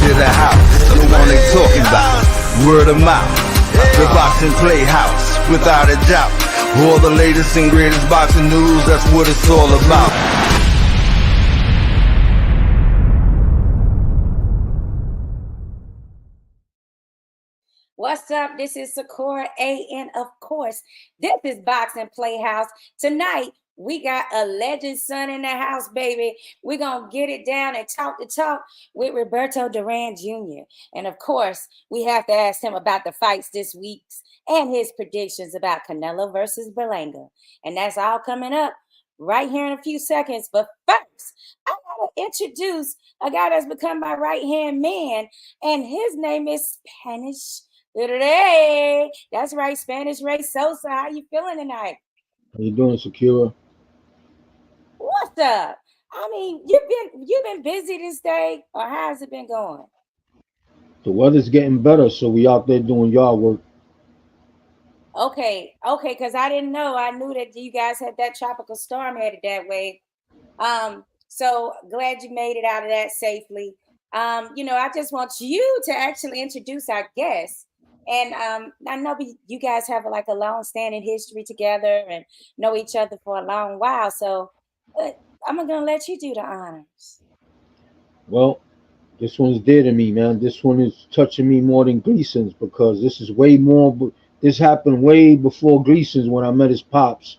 to the house, the one they talking about, word of mouth. The Boxing Playhouse, without a doubt. All the latest and greatest boxing news, that's what it's all about. What's up? This is Sakura A, and of course, this is Boxing Playhouse. Tonight, we got a legend son in the house, baby. We're going to get it down and talk the talk with Roberto Duran Jr. And of course, we have to ask him about the fights this week and his predictions about Canelo versus Berlanga. And that's all coming up right here in a few seconds. But first, I got to introduce a guy that's become my right-hand man, and his name is Spanish Ray. That's right, Spanish Ray Sosa. How you feeling tonight? How you doing, Sakura? What's up? I mean, you've been busy this day, or how's it been going? The weather's getting better, so we out there doing yard work. Okay, because I didn't know. I knew that you guys had that tropical storm headed that way. So glad you made it out of that safely. I just want you to actually introduce our guest. And I know you guys have like a long-standing history together and know each other for a long while. So I'm going to let you do the honors. Well, this one's dear to me, man. This one is touching me more than Gleason's because this is way more. This happened way before Gleason's when I met his pops.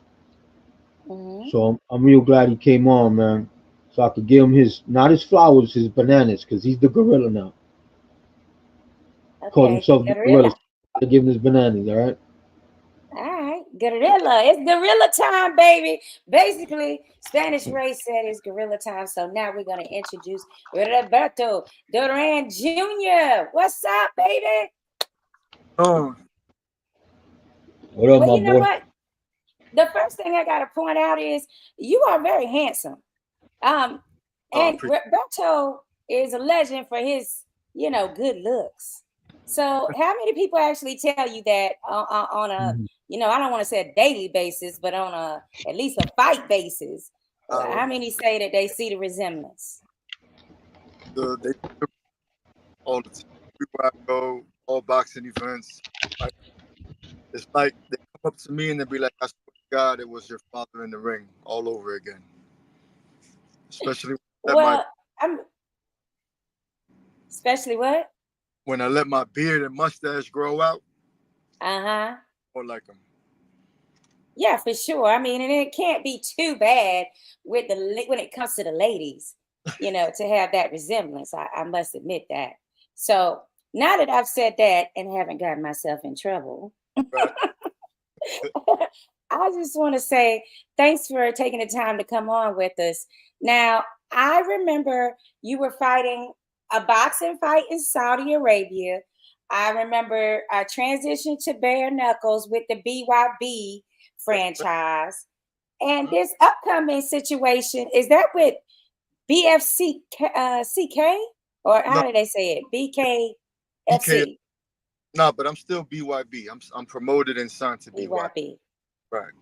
Mm-hmm. So I'm real glad he came on, man. So I could give him not his flowers, his bananas, because he's the gorilla now. Okay, called himself the gorilla. I give him his bananas, all right? All right, gorilla. It's gorilla time, baby. Basically, Spanish Ray said it's gorilla time. So now we're going to introduce Roberto Duran Jr. What's up, baby? Oh. What up, well, my boy? What? The first thing I got to point out is you are very handsome. And Roberto is a legend for his, good looks. So how many people actually tell you that on a, I don't want to say a daily basis, but on at least a fight basis? How many say that they see the resemblance? All the time. People I go, all boxing events. It's like they come up to me and they be like, I swear to God, it was your father in the ring all over again. Especially especially what? When I let my beard and mustache grow out. Or like him. Yeah, for sure. I mean, and it can't be too bad when it comes to the ladies, to have that resemblance. I must admit that. So now that I've said that and haven't gotten myself in trouble, right. I just want to say thanks for taking the time to come on with us. Now, I remember you were fighting a boxing fight in Saudi Arabia. I remember a transition to Bare Knuckles with the BYB franchise. And this upcoming situation, is that with BFC CK? Or how do they say it? BKFC? No, but I'm still BYB. I'm promoted and signed to BYB. Right.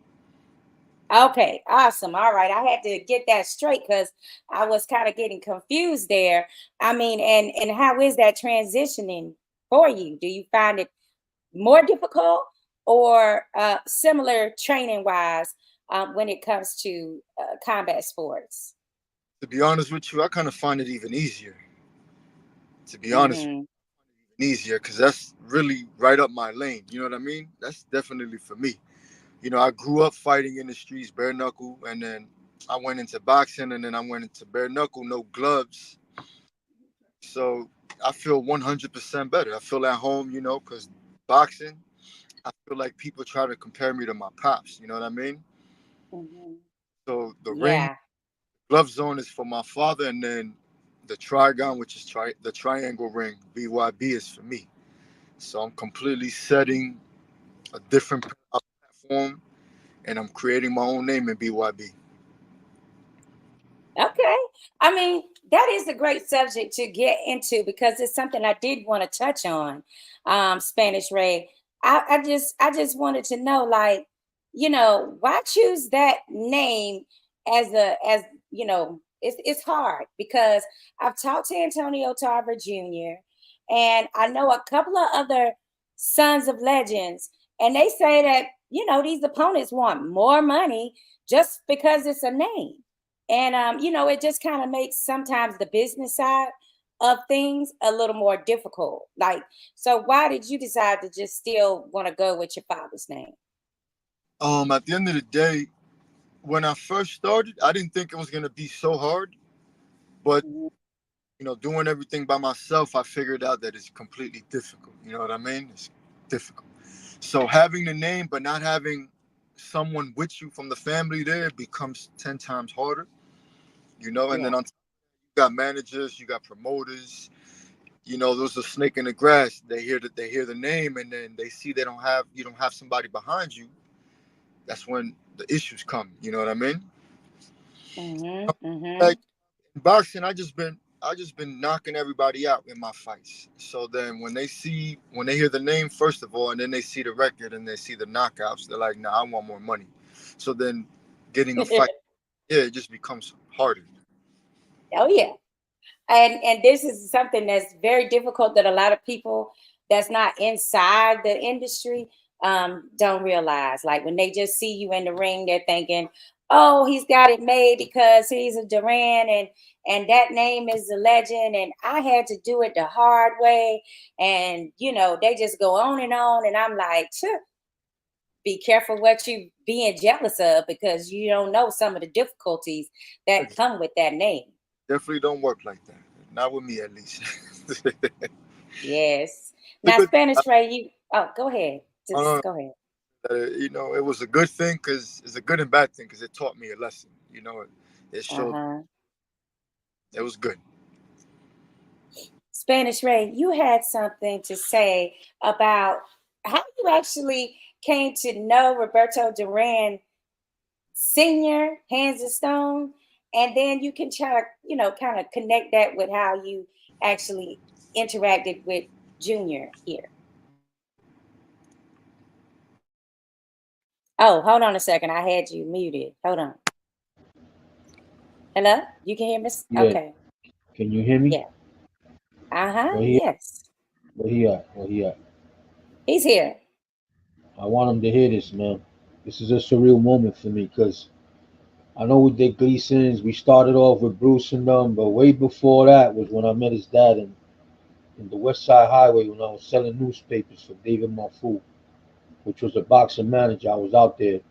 Okay, awesome. All right. I had to get that straight because I was kind of getting confused there. I mean, and how is that transitioning for you? Do you find it more difficult or similar training wise when it comes to combat sports? To be honest with you, I kind of find it even easier. To be honest, easier because that's really right up my lane. You know what I mean? That's definitely for me. I grew up fighting in the streets, bare knuckle, and then I went into boxing, and then I went into bare knuckle, no gloves. So I feel 100% better. I feel at home, because boxing, I feel like people try to compare me to my pops. You know what I mean? Mm-hmm. So the ring, glove zone is for my father, and then the trigon, which is the triangle ring, BYB, is for me. So I'm completely setting a different platform, and I'm creating my own name in BYB. Okay. I mean, that is a great subject to get into because it's something I did want to touch on, Spanish Ray. I just wanted to know, why choose that name as it's hard because I've talked to Antonio Tarver Jr. and I know a couple of other sons of legends, and they say that, you know, these opponents want more money just because it's a name. And, you know, it just kind of makes sometimes the business side of things a little more difficult. Like, so why did you decide to just still want to go with your father's name? At the end of the day, when I first started, I didn't think it was gonna be so hard. But you know, doing everything by myself, I figured out that it's completely difficult. You know what I mean? It's difficult. So having the name but not having someone with you from the family there becomes 10 times harder. You know, and then on top, you got managers, you got promoters. You know, there's a snake in the grass. They hear the name, and then they see you don't have somebody behind you. That's when the issues come. You know what I mean? Like in boxing, I just been knocking everybody out in my fights. So then when they hear the name first of all, and then they see the record and they see the knockouts, they're like, nah, I want more money. So then getting a fight, it just becomes harder. Oh yeah. And this is something that's very difficult that a lot of people that's not inside the industry don't realize. Like when they just see you in the ring, they're thinking, oh, he's got it made because he's a Duran and that name is a legend. And I had to do it the hard way. And, you know, they just go on. And I'm like, be careful what you being jealous of, because you don't know some of the difficulties that come with that name. Definitely don't work like that. Not with me, at least. Yes. Now, Spanish Ray, go ahead. Just go ahead. You know, it was a good thing because it's a good and bad thing because it taught me a lesson. You know, it showed it was good. Spanish Ray, you had something to say about how you actually came to know Roberto Duran Sr., Hands of Stone, and then you can try to, you know, kind of connect that with how you actually interacted with Junior here. Oh, hold on a second. I had you muted. Hold on. Hello? You can hear me? Yeah. Okay. Can you hear me? Yeah. Yes. Where he at? Where he at? He's here. I want him to hear this, man. This is a surreal moment for me because I know we did Gleason's. We started off with Bruce and them, but way before that was when I met his dad in the West Side Highway when I was selling newspapers for David Marfou, which was a boxing manager. I was out there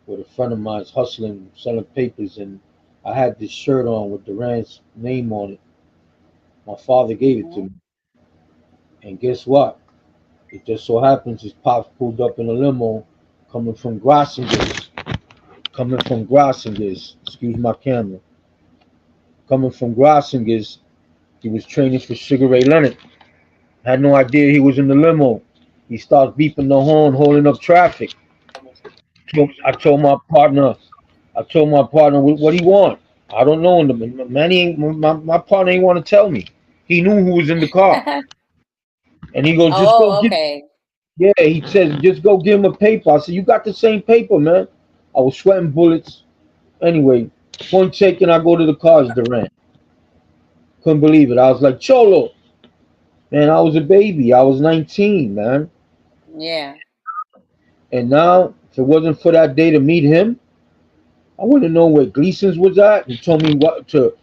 with a friend of mine hustling, selling papers, and I had this shirt on with Duran's name on it. My father gave it to me. And guess what? It just so happens his pops pulled up in a limo coming from Grossinger's. Excuse my camera. Coming from Grossinger's, he was training for Sugar Ray Leonard. Had no idea he was in the limo. He starts beeping the horn, holding up traffic. I told my partner, what do you want? I don't know. My partner ain't want to tell me. He knew who was in the car. And he goes, just go get. Yeah, he says, just go give him a paper. I said, you got the same paper, man. I was sweating bullets. Anyway, point taken, I go to the cars, Duran. Couldn't believe it. I was like, Cholo. Man, I was a baby. I was 19, man. Yeah. And now, if it wasn't for that day to meet him, I wouldn't know where Gleason's was at. He told me what to.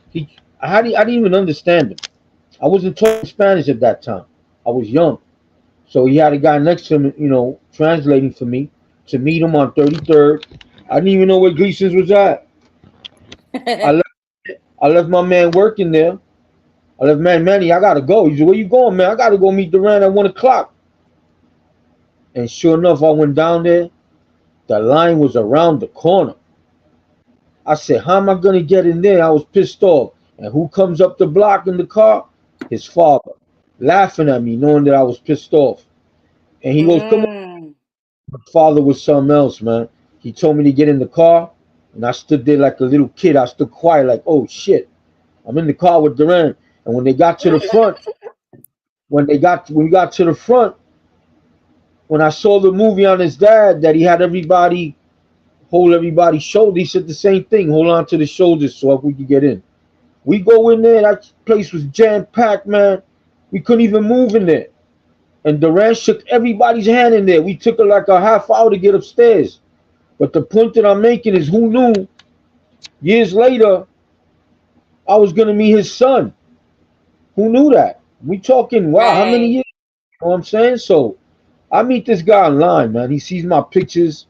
I didn't even understand him. I wasn't talking Spanish at that time. I was young. So he had a guy next to him, you know, translating for me to meet him on 33rd. I didn't even know where Gleason's was at. I left my man working there. I left Manny, I gotta go. He said, where you going, man? I gotta go meet Duran at 1 o'clock. And sure enough, I went down there. The line was around the corner. I said, how am I gonna get in there? I was pissed off. And who comes up the block in the car? His father, laughing at me, knowing that I was pissed off. And he goes, come on. My father was something else, man. He told me to get in the car, and I stood there like a little kid. I stood quiet, like, oh shit. I'm in the car with Duran. And when they got to the front, when we got to the front, when I saw the movie on his dad that he had everybody hold everybody's shoulder, he said the same thing, hold on to the shoulders so we could get in. We go in there, that place was jam-packed, man. We couldn't even move in there. And Duran shook everybody's hand in there. We took like a half hour to get upstairs. But the point that I'm making is, who knew years later I was gonna meet his son? Who knew that? We talking, wow, how many Right. years? You know what I'm saying? So I meet this guy online, man. He sees my pictures.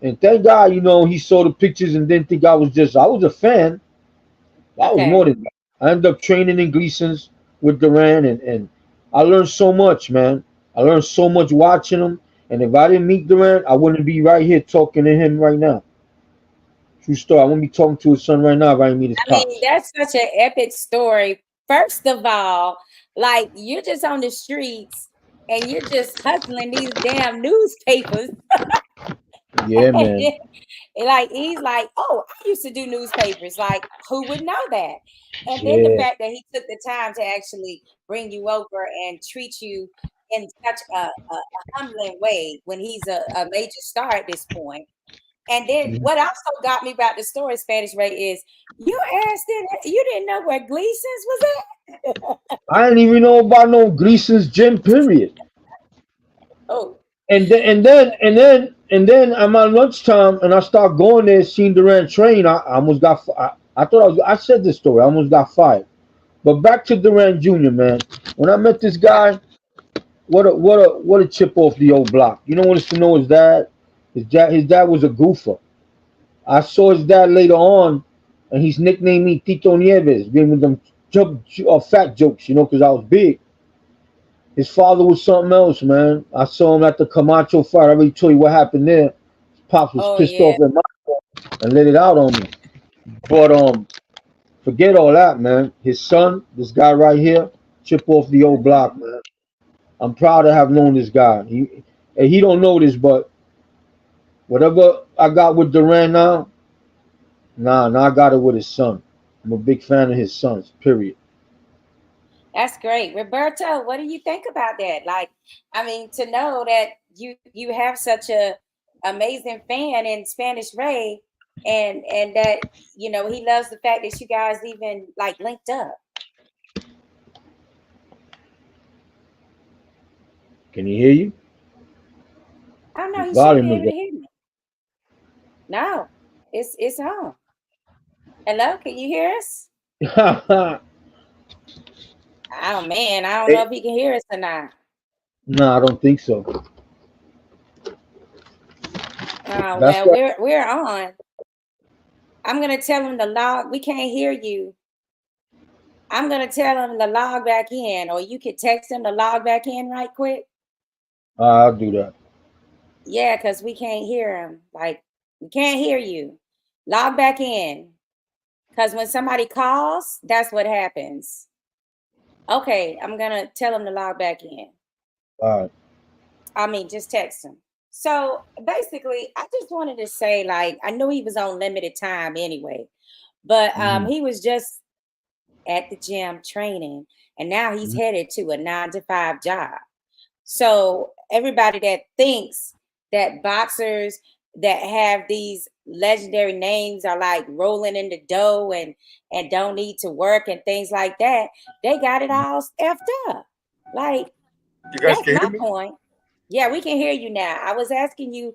And thank God, you know, he saw the pictures and didn't think I was a fan. I was more Okay. than that. I ended up training in Gleason's with Duran, and I learned so much, man. I learned so much watching him. And if I didn't meet Duran, I wouldn't be right here talking to him right now. True story. I wouldn't be talking to his son right now if I didn't meet his I mean, pops. that's such an epic story. First of all, like you're just on the streets and you're just hustling these damn newspapers. Yeah, And man. then, like he's like, oh, I used to do newspapers. Like, who would know that? And then the Yeah. fact that he took the time to actually bring you over and treat you in such a humbling way when he's a major star at this point. And then Mhm. what also got me about the story, Spanish Ray, is you didn't know where Gleason's was at. I didn't even know about no Gleason's gym, period. Oh, And then I'm on lunchtime and I start going there, seeing Duran train. I almost got. I thought I said this story. I almost got fired. But back to Duran Jr., man. When I met this right. guy, what a chip off the old block. You know what it's to know his dad? His dad was a goofer. I saw his dad later on, and he's nicknamed me Tito Nieves, giving them fat jokes, you know, because I was big. His father was something else, man. I saw him at the Camacho fight. I already told you what happened there. His pops was Oh pissed yeah. off at my and let it out on me. But forget all that, man. His son, this guy right here, chip off the old block, Mhm. man. I'm proud to have known this guy. He don't know this, but whatever I got with Duran now, nah, I got it with his son. I'm a big fan of his sons. Period. That's great. Roberto, what do you think about that? Like, I mean, to know that you have such a amazing fan in Spanish Ray and that he loves the fact that you guys even like linked up. Can he hear you? I don't His know, he should volume be is able to hear me. No, it's on. Hello, can you hear us? up. Oh man, I don't know Hey, if he can hear us or not. no, I don't think so. Oh That's well, why. we're on. I'm gonna tell him to log. We can't hear you. I'm gonna tell him to log back in, or you could text him to log back in right quick. I'll do that. Yeah, because we can't hear him. Like we can't hear you. Log back in. Because when somebody calls, that's what happens. Okay, I'm gonna tell him to log back in. All right. I mean, just text him. So basically, I just wanted to say, like, I know he was on limited time anyway, but Mm-hmm. he was just at the gym training, and now he's headed to a 9 to 5 job. So everybody that thinks that boxers that have these legendary names are like rolling in the dough and don't need to work and things like that, they got it all effed up. Like You guys that's can my hear me? point. Yeah, we can hear you now. I was asking you,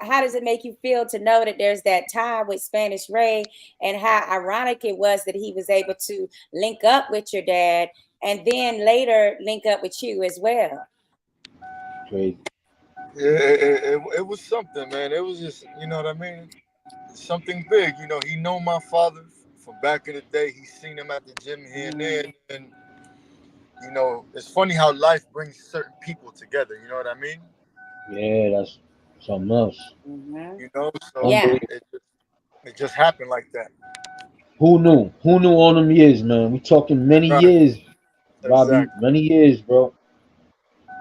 how does it make you feel to know that there's that tie with Spanish Ray and how ironic it was that he was able to link up with your dad and then later link up with you as well? Crazy. Yeah, it was something, man. It was just, you know what I mean? Something big. You know, he know my father from back in the day. He's seen him at the gym here and there. Mm, And, you know, it's funny how life brings certain people together. You know what I mean? Yeah, that's something else. mhm. You know, so Yeah, Unbelievable. it just happened like that. Who knew? Who knew all them years, man? We talking many Right. years, Robbie. Exactly. Many years, bro.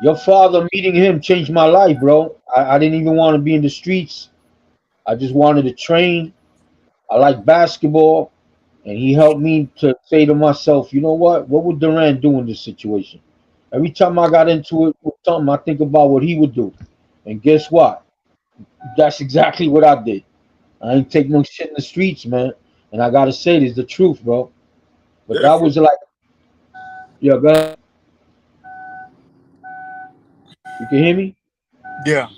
Your father meeting him changed my life, bro. I didn't even want to be in the streets. I just wanted to train. I like basketball. And he helped me to say to myself, you know what? What would Duran do in this situation? Every time I got into it with something, I think about what he would do. And guess what? That's exactly what I did. I ain't take no shit in the streets, man. And I gotta say this, the truth, bro. But that was like, yeah, go ahead. You can hear me? Yeah.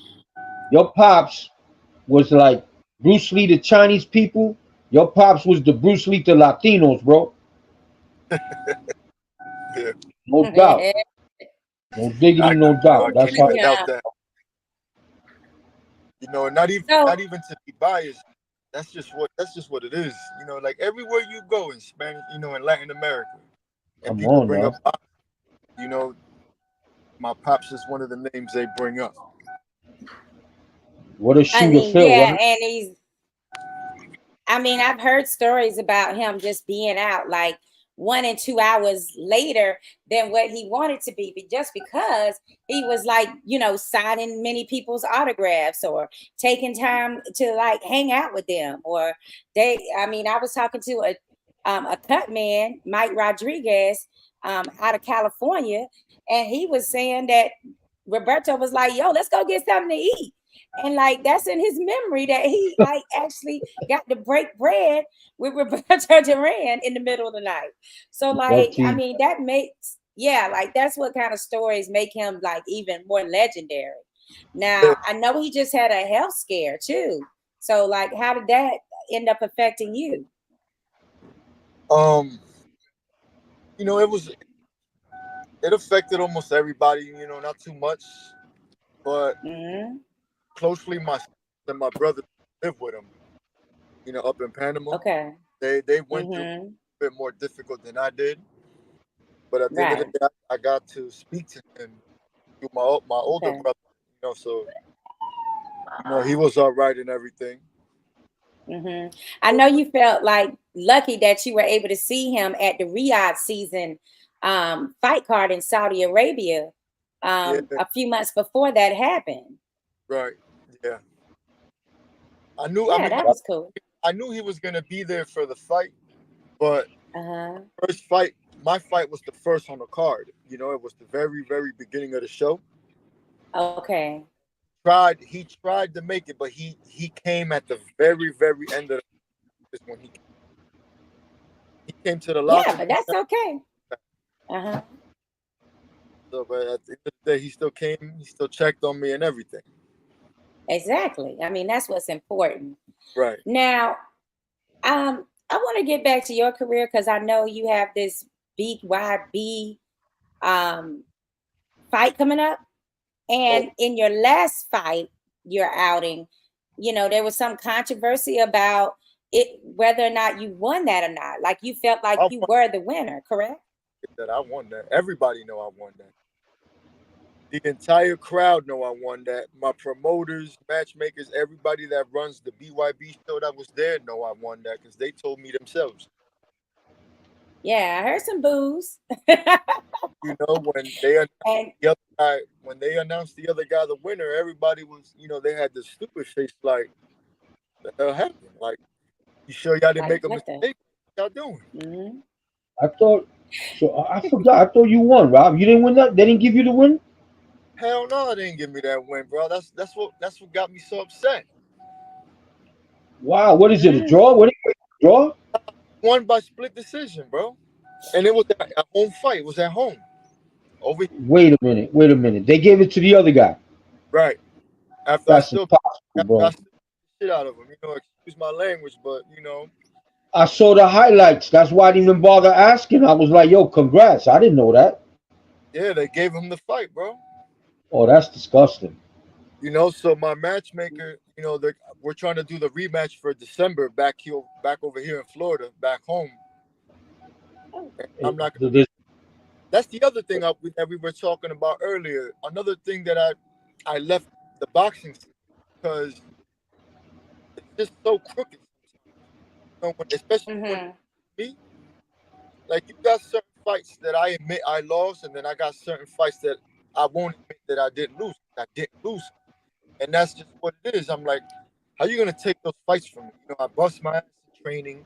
Your pops was like Bruce Lee to Chinese people. Your pops was the Bruce Lee to Latinos, bro. Yeah. No doubt. No diggity, no doubt. I That's can't how. even doubt that. You know, not even to be biased. That's just what it is. You know, like everywhere you go in Spanish, you know, in Latin America, and Come people on, bring now. up boxing, you know, my pops is one of the names they bring up. What a shooter feel, yeah, right? and I've heard stories about him just being out like 1 and 2 hours later than what he wanted to be, but just because he was like, signing many people's autographs or taking time to like hang out with them. Or I was talking to a cut man, Mike Rodriguez, out of California, and he was saying that Roberto was like, yo, let's go get something to eat. And like that's in his memory that he like actually got to break bread with Roberto Duran in the middle of the night. So like, that makes, like that's what kind of stories make him like even more legendary. Now I know he just had a health scare too. So like, how did that end up affecting you? You know, it affected almost everybody. You know, not too much, but closely my sister and my brother live with him. You know, up in Panama. Okay. They went through a bit more difficult than I did, but at the end of the day, I got to speak to him through my older brother. You know, so he was all right and everything. I know you felt like lucky that you were able to see him at the Riyadh season fight card in Saudi Arabia a few months before that happened. Right. Yeah. I knew. Yeah, that was cool. I knew he was gonna be there for the fight, but first fight, my fight was the first on the card. You know, it was the very, very beginning of the show. Okay. He tried to make it, but he came at the very, very end of the when he came to the locker. Yeah, but that's okay. So, but at the end of the day, he still came. He still checked on me and everything. Exactly. I mean, that's what's important. Right. Now, I want to get back to your career because I know you have this BYB fight coming up. And in your last fight, your outing, there was some controversy about it, whether or not you won that or not. Like you felt like you were the winner, correct? That I won that. Everybody know I won that. The entire crowd know I won that. My promoters, matchmakers, everybody that runs the BYB show that was there know I won that because they told me themselves. Yeah, I heard some boos. You know, when they announced the other guy the winner, everybody was, they had this stupid face like, the hell happened? Like, you sure y'all didn't make a mistake? What y'all doing? I forgot. I thought you won, Rob. You didn't win that? They didn't give you the win? Hell no, they didn't give me that win, bro. That's what got me so upset. Wow, what is it? A draw? What is it? A draw? Won by split decision, bro. And it was a home fight. It was at home. Wait a minute. They gave it to the other guy. Right. That's impossible, bro. I still shit out of him. Excuse my language, but I saw the highlights. That's why I didn't even bother asking. I was like, yo, congrats. I didn't know that. Yeah, they gave him the fight, bro. Oh, that's disgusting. So my matchmaker, we're trying to do the rematch for December back over here in Florida, back home. I'm not. That's the other thing that we were talking about earlier. Another thing that I left the boxing because it's just so crooked. Especially when me, like you got certain fights that I admit I lost, and then I got certain fights that I won't admit that I didn't lose. And that's just what it is. I'm like, how you gonna take those fights from me? I bust my ass in training,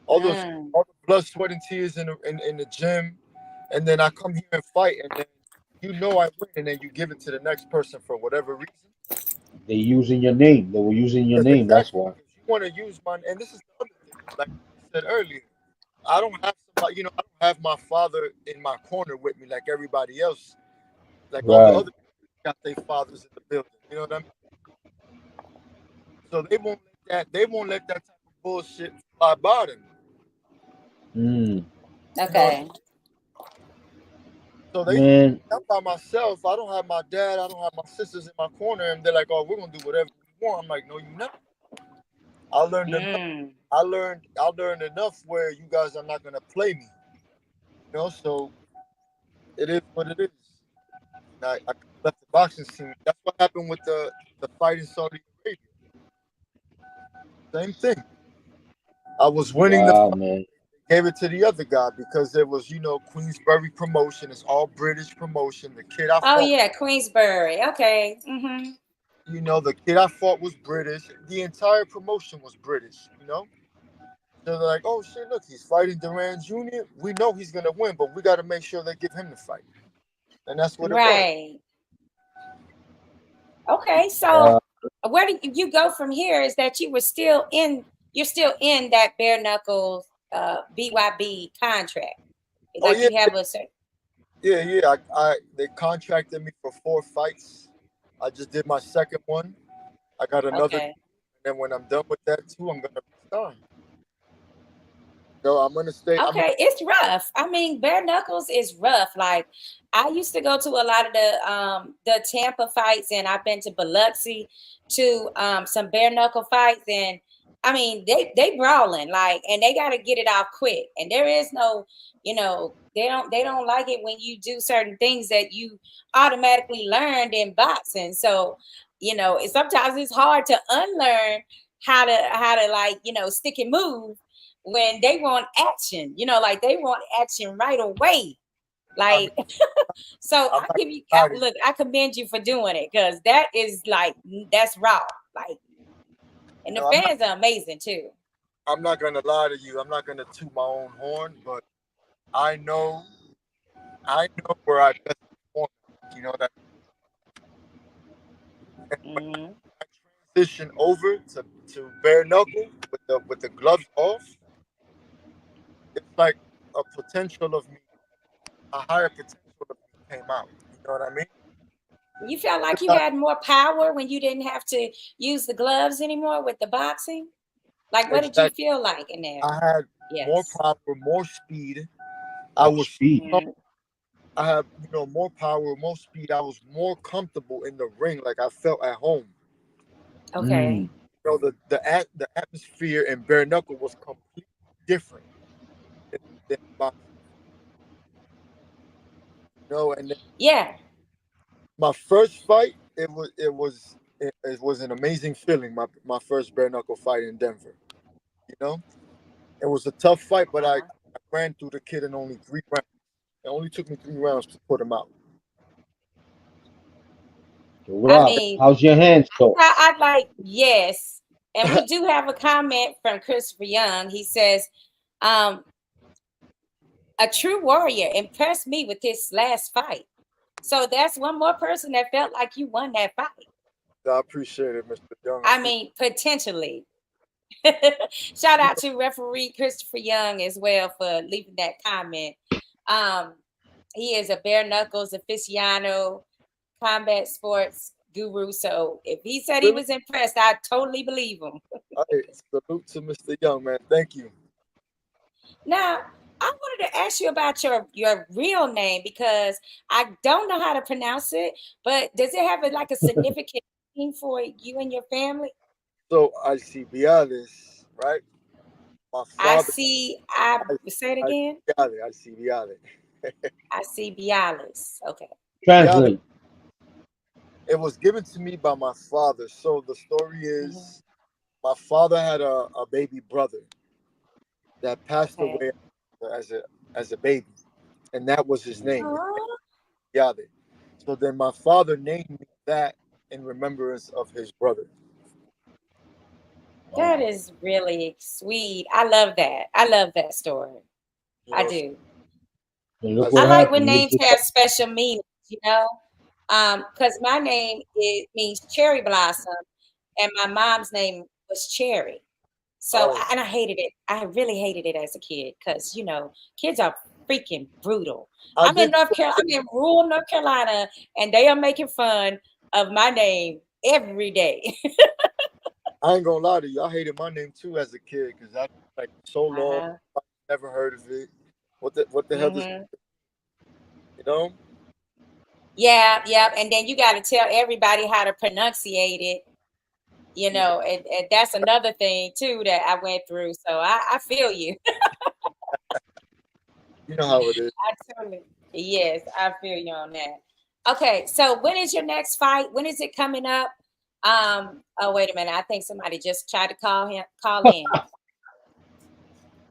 all the blood, sweat, and tears in the gym, and then I come here and fight, and then I win, and then you give it to the next person for whatever reason. They using your name. They were using your name. That's why. You want to use and this is the other thing. Like I said earlier, I don't have you know, I don't have my father in my corner with me like everybody else. Like all the Right. other got their fathers in the building. You know what I mean? So they won't let that type of bullshit fly by them. Mm. You know, Okay. so Man. I'm by myself. I don't have my dad. I don't have my sisters in my corner, and they're like, "Oh, we're gonna do whatever we want." I'm like, "No, you're not." I learned enough. Mm. I learned enough where you guys are not gonna play me. You know, so it is what it is. And I left the boxing scene. That's what happened with the fight in Saudi Arabia. Same thing. I was winning the Wow, fight, man. gave it to the other guy because it was, you know, Queensberry promotion. It's all British promotion. The kid I Oh fought, yeah, Queensbury. Okay. Mm-hmm. you know, the kid I fought was British. The entire promotion was British, you know? So they're like, oh shit, look, he's fighting Duran Jr. We know he's gonna win, but we gotta make sure they give him the fight. And that's what it was. Right. Okay. Wow. So where do you go from here? Is that you're still in that bare knuckles BYB contract? Oh Like yeah, you have a certain yeah. I they contracted me for 4 fights. I just did my second one. I got another, okay. and then when I'm done with that too, I'm gonna resign. So I'm gonna stay. I'm Okay, it's rough. I mean, bare knuckles is rough. Like I used to go to a lot of the Tampa fights, and I've been to Biloxi to some bare knuckle fights, and I mean they brawling like, and they got to get it off quick. And there is no, they don't like it when you do certain things that you automatically learned in boxing. So sometimes it's hard to unlearn how to like stick and move when they want action, like they want action right away. I'm, Like, so I'm I not give you, gonna lie to you. look, I commend you for doing it because that is like, that's raw. Like, and the No, fans are amazing too. I'm not gonna lie to you. I'm not gonna toot my own horn, but I know I know where I best perform. You know that when Hmm. I transition over to bare knuckle with the gloves off, it's like a potential of me, a higher potential of me came out. You know what I mean? You felt like It's you not had more power when you didn't have to use the gloves anymore with the boxing. Like, what did you exactly. feel like in there? I had more Yes. power, more speed. I More was speed. Mhm. I have, you know, more power, more speed. I was more comfortable in the ring, like I felt at home. Mm. Okay. You know, the atmosphere in bare knuckle was completely different than boxing. You know, and then Yeah. my first fight, it was an amazing feeling. My first bare knuckle fight in Denver. You know, it was a tough fight, but I ran through the kid in only 3 rounds. It only took me 3 rounds to put him out. I Wow. mean, How's your hands though? I'd like, yes. And we do have a comment from Christopher Young. He says, um, a true warrior impressed me with this last fight. So that's one more person that felt like you won that fight. I appreciate it, Mr. Young. I I appreciate mean, potentially. Shout out to referee Christopher Young as well for leaving that comment. Um, he is a bare knuckles aficionado, combat sports guru. So if he said he really. was impressed, I totally believe him. Hey, salute to Mr. Young, man. Thank you. Now, I wanted to ask you about your real name because I don't know how to pronounce it, but does it have like a significant meaning for you and your family? So I see Bialis, right? My I father, see. I I, say it I again. Bialis, I see Bialis. I see Bialis. Okay. Bialis. Translate. It was given to me by my father. So the story Hmm. is, my father had a baby brother that passed Okay. away as a baby, and that was his name, Oh, Bialis. So then my father named me that in remembrance of his brother. that Wow. is really sweet. I love that. I love that story. You I know, do. And look that's I what like when happened. Look names what have special meanings, because my name means cherry blossom, and my mom's name was Cherry. So, and I hated it. I really hated it as a kid because, you know, kids are freaking brutal. I'm in rural North Carolina, and they are making fun of my name every day. I ain't gonna lie to you. I hated my name too as a kid because I like so long. I never heard of it. What the hell does you know? Yeah, yeah. And then you got to tell everybody how to pronunciate it. You know, and that's another thing too that I went through. So I feel you. You know how it is. Yes, I feel you on that. Okay, so when is your next fight? When is it coming up? Oh, wait a minute. I think somebody just tried to call in.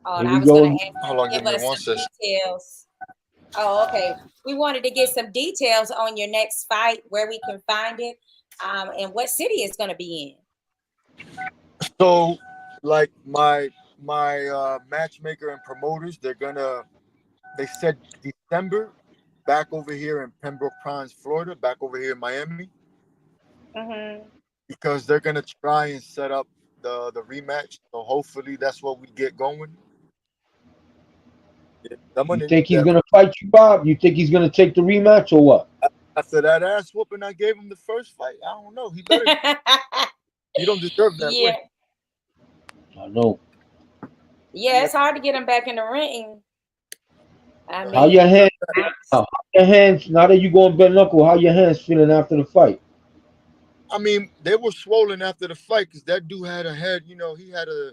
Oh, and I was gonna ask you to give us some details. Oh, okay. We wanted to get some details on your next fight, where we can find it, and what city it's gonna be in. So, like my matchmaker and promoters, they said December, back over here in Pembroke Pines, Florida, back over here in Miami, because they're gonna try and set up the rematch. So hopefully that's what we get going. You think he's gonna fight you, Bob? You think he's gonna take the rematch or what? After that ass whooping I gave him the first fight, I don't know. He better. You don't deserve that win. I know. Yeah, it's hard to get him back in the ring. I mean, how your hands? How your hands? Now that you going bare knuckle, how your hands feeling after the fight? I mean, they were swollen after the fight because that dude had a head. You know, he had a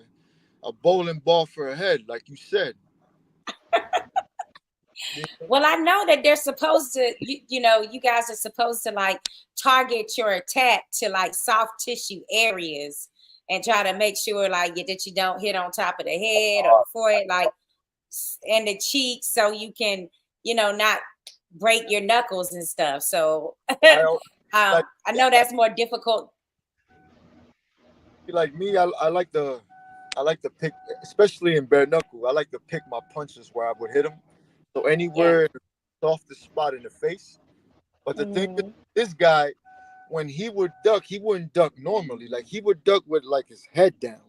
bowling ball for a head, like you said. Well, I know that they're supposed to, you know, you guys are supposed to like target your attack to like soft tissue areas and try to make sure like that you don't hit on top of the head or the forehead, like and the cheeks, so you can, you know, not break your knuckles and stuff. So I know that's more difficult. Like me, I like to pick, especially in bare knuckle. I like to pick my punches where I would hit them. So anywhere softest spot in the face. But the thing is, this guy, when he would duck, he wouldn't duck normally. Like he would duck with like his head down.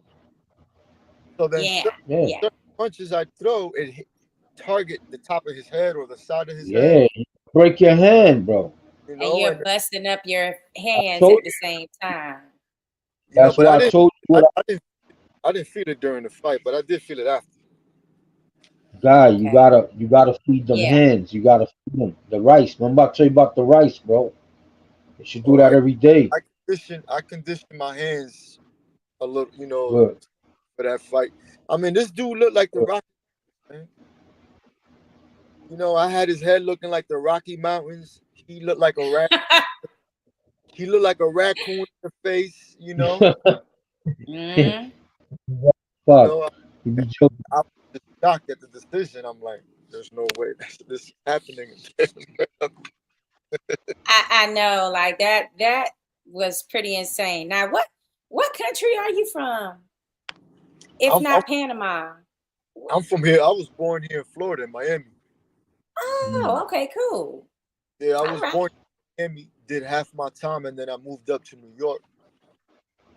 So then certain punches I throw, it target the top of his head or the side of his head. Yeah, break your hand, bro. You know, and you're busting up your hands at the same time. You know, but I didn't feel it during the fight, but I did feel it after. Guy, you gotta feed them hands. You gotta feed them the rice. I'm about to tell you about the rice, bro. You should do that every day. I condition my hands a little, you know, for that fight. I mean, this dude looked like the Rocky, man. You know, I had his head looking like the Rocky Mountains. He looked like a rat. He looked like a raccoon in the face, you know. Mm-hmm. Fuck. You know, I was just shocked at the decision. I'm like, there's no way this is happening. I know, like that was pretty insane. Now, what country are you from? If not Panama. I'm from here. I was born here in Florida, in Miami. Oh, okay, cool. Yeah, I was born in Miami, did half my time, and then I moved up to New York.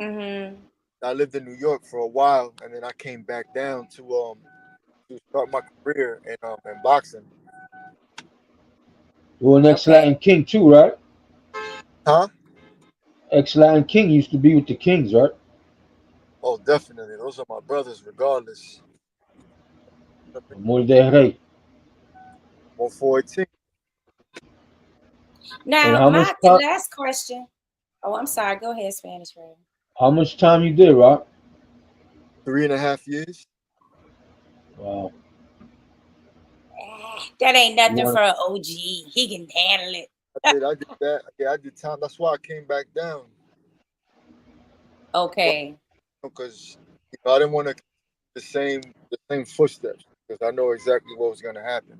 I lived in New York for a while, and then I came back down to start my career in boxing. You're an ex-Latin King too, right? Huh? Ex-Latin King used to be with the Kings, right? Oh, definitely. Those are my brothers, regardless. Muy de rey. 114. Now, my last question. Oh, I'm sorry. Go ahead, Spanish Ray. How much time you did, Rock? 3.5 years. Wow. That ain't nothing for an OG. He can handle it. I did that. Yeah, I did time. That's why I came back down. Okay. Because I didn't want to the same footsteps, because I know exactly what was going to happen.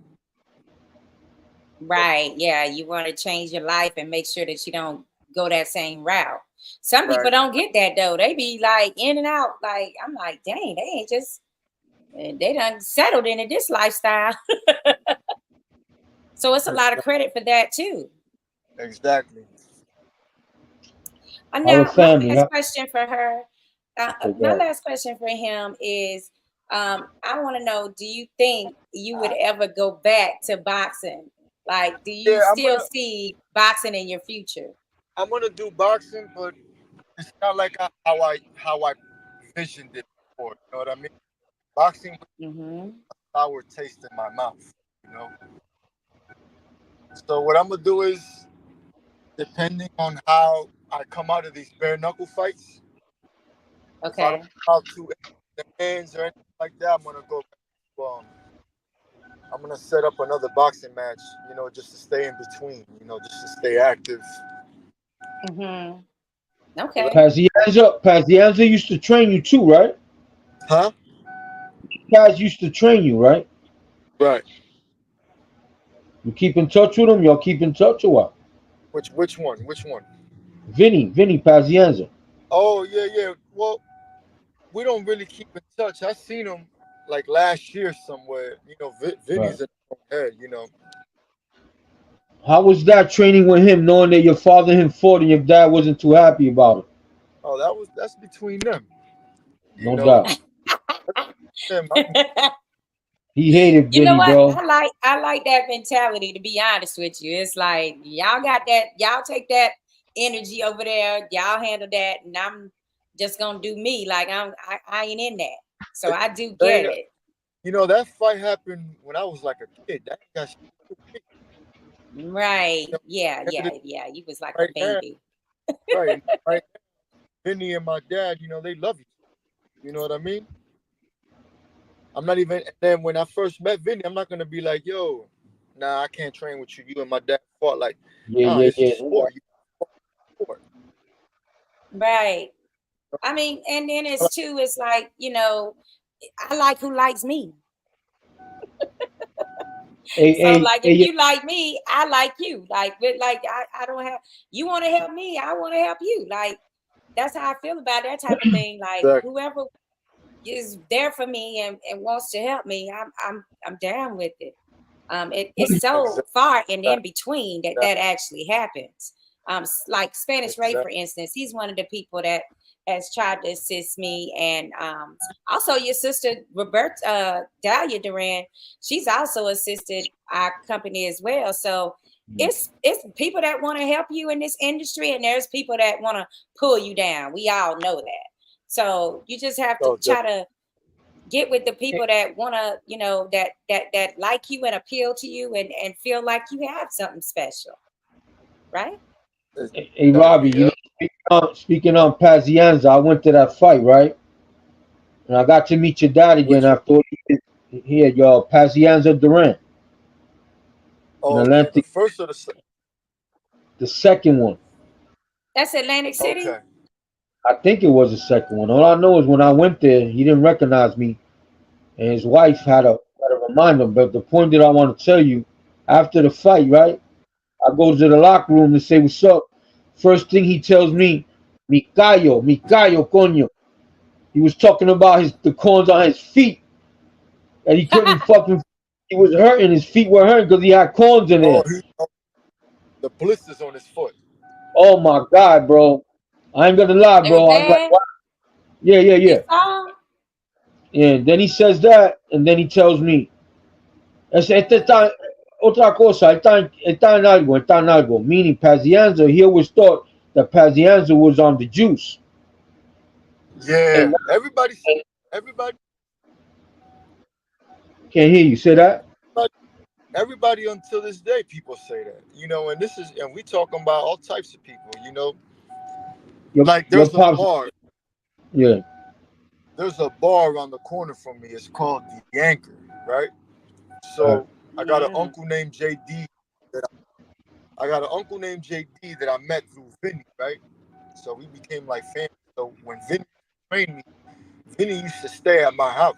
Right. Yeah. You want to change your life and make sure that you don't go that same route. Some people don't get that though. They be like in and out. Like, I'm like, dang, they ain't just, they done settled into this lifestyle. So it's a lot of credit for that too. Exactly. Now, my last question for her. My last question for him is, I want to know, do you think you would ever go back to boxing? Like, do you still see boxing in your future? I'm gonna do boxing, but it's not like how I visioned it before. You know what I mean? Boxing was a sour taste in my mouth. You know. So what I'm gonna do is, depending on how I come out of these bare knuckle fights, if I don't come out too the hands or anything like that, I'm gonna go. I'm gonna set up another boxing match. You know, just to stay in between. You know, just to stay active. Okay. Pazienza used to train you too, right? Huh? Paz used to train you, right? Right. You keep in touch with him? Y'all keep in touch or what? Which one? Which one? Vinny Pazienza. Oh yeah. Well, we don't really keep in touch. I seen him like last year somewhere. You know, Vinny's in his own head. You know. How was that training with him, knowing that your father and him fought and your dad wasn't too happy about it? Oh, that's between them. No doubt. Them. He hated You know Vinny, what? bro. I like that mentality, to be honest with you. It's like y'all got that, y'all take that energy over there, y'all handle that, and I'm just gonna do me. Like I ain't in that. So I do get it. You know, that fight happened when I was like a kid. That got right. Yeah. You was like a baby. Right. Vinny and my dad, you know, they love you. You know what I mean? I'm not even. And then when I first met Vinny, I'm not gonna be like, "Yo, nah, I can't train with you." You and my dad fought like, it's a sport. Right. I mean, and then it's too. It's like, you know, I like who likes me. If you like me, I like you. Like I don't have. You want to help me, I want to help you. Like that's how I feel about that type of thing. Like whoever is there for me and wants to help me, I'm down with it. It's so far and in between that actually happens. Like Spanish Ray, for instance, he's one of the people that has tried to assist me, and also your sister Roberta Duran, she's also assisted our company as well. So it's people that want to help you in this industry, and there's people that want to pull you down. We all know that. So you just have to try to get with the people that want to, you know, that like you and appeal to you and feel like you have something special, right? Hey Robbie, you know, speaking on Pazienza, I went to that fight, right? And I got to meet your dad again after he had your Pazienza Duran. Oh, the first or the second? The second one. That's Atlantic City? Okay. I think it was the second one. All I know is when I went there, he didn't recognize me. And his wife had to remind him. But the point that I want to tell you, after the fight, right? I go to the locker room to say what's up. First thing he tells me, mi callo, coño. He was talking about the corns on his feet. And he couldn't fucking, he was hurting. His feet were hurting because he had corns in there. The blisters on his foot. Oh my God, bro. I ain't gonna lie, bro. I was like, wow. Yeah. And then he says that, and then he tells me, está otra cosa, está en algo. Meaning Pazienza, he always thought that Pazienza was on the juice. Yeah, and everybody. Can't hear you. Say that? Everybody until this day, people say that. You know, and we talking about all types of people, you know. Like there's a bar. Yeah. There's a bar around the corner from me. It's called The Anchor, right? So I got an uncle named JD that I met through Vinny, right? So we became like family. So when Vinny trained me, Vinny used to stay at my house,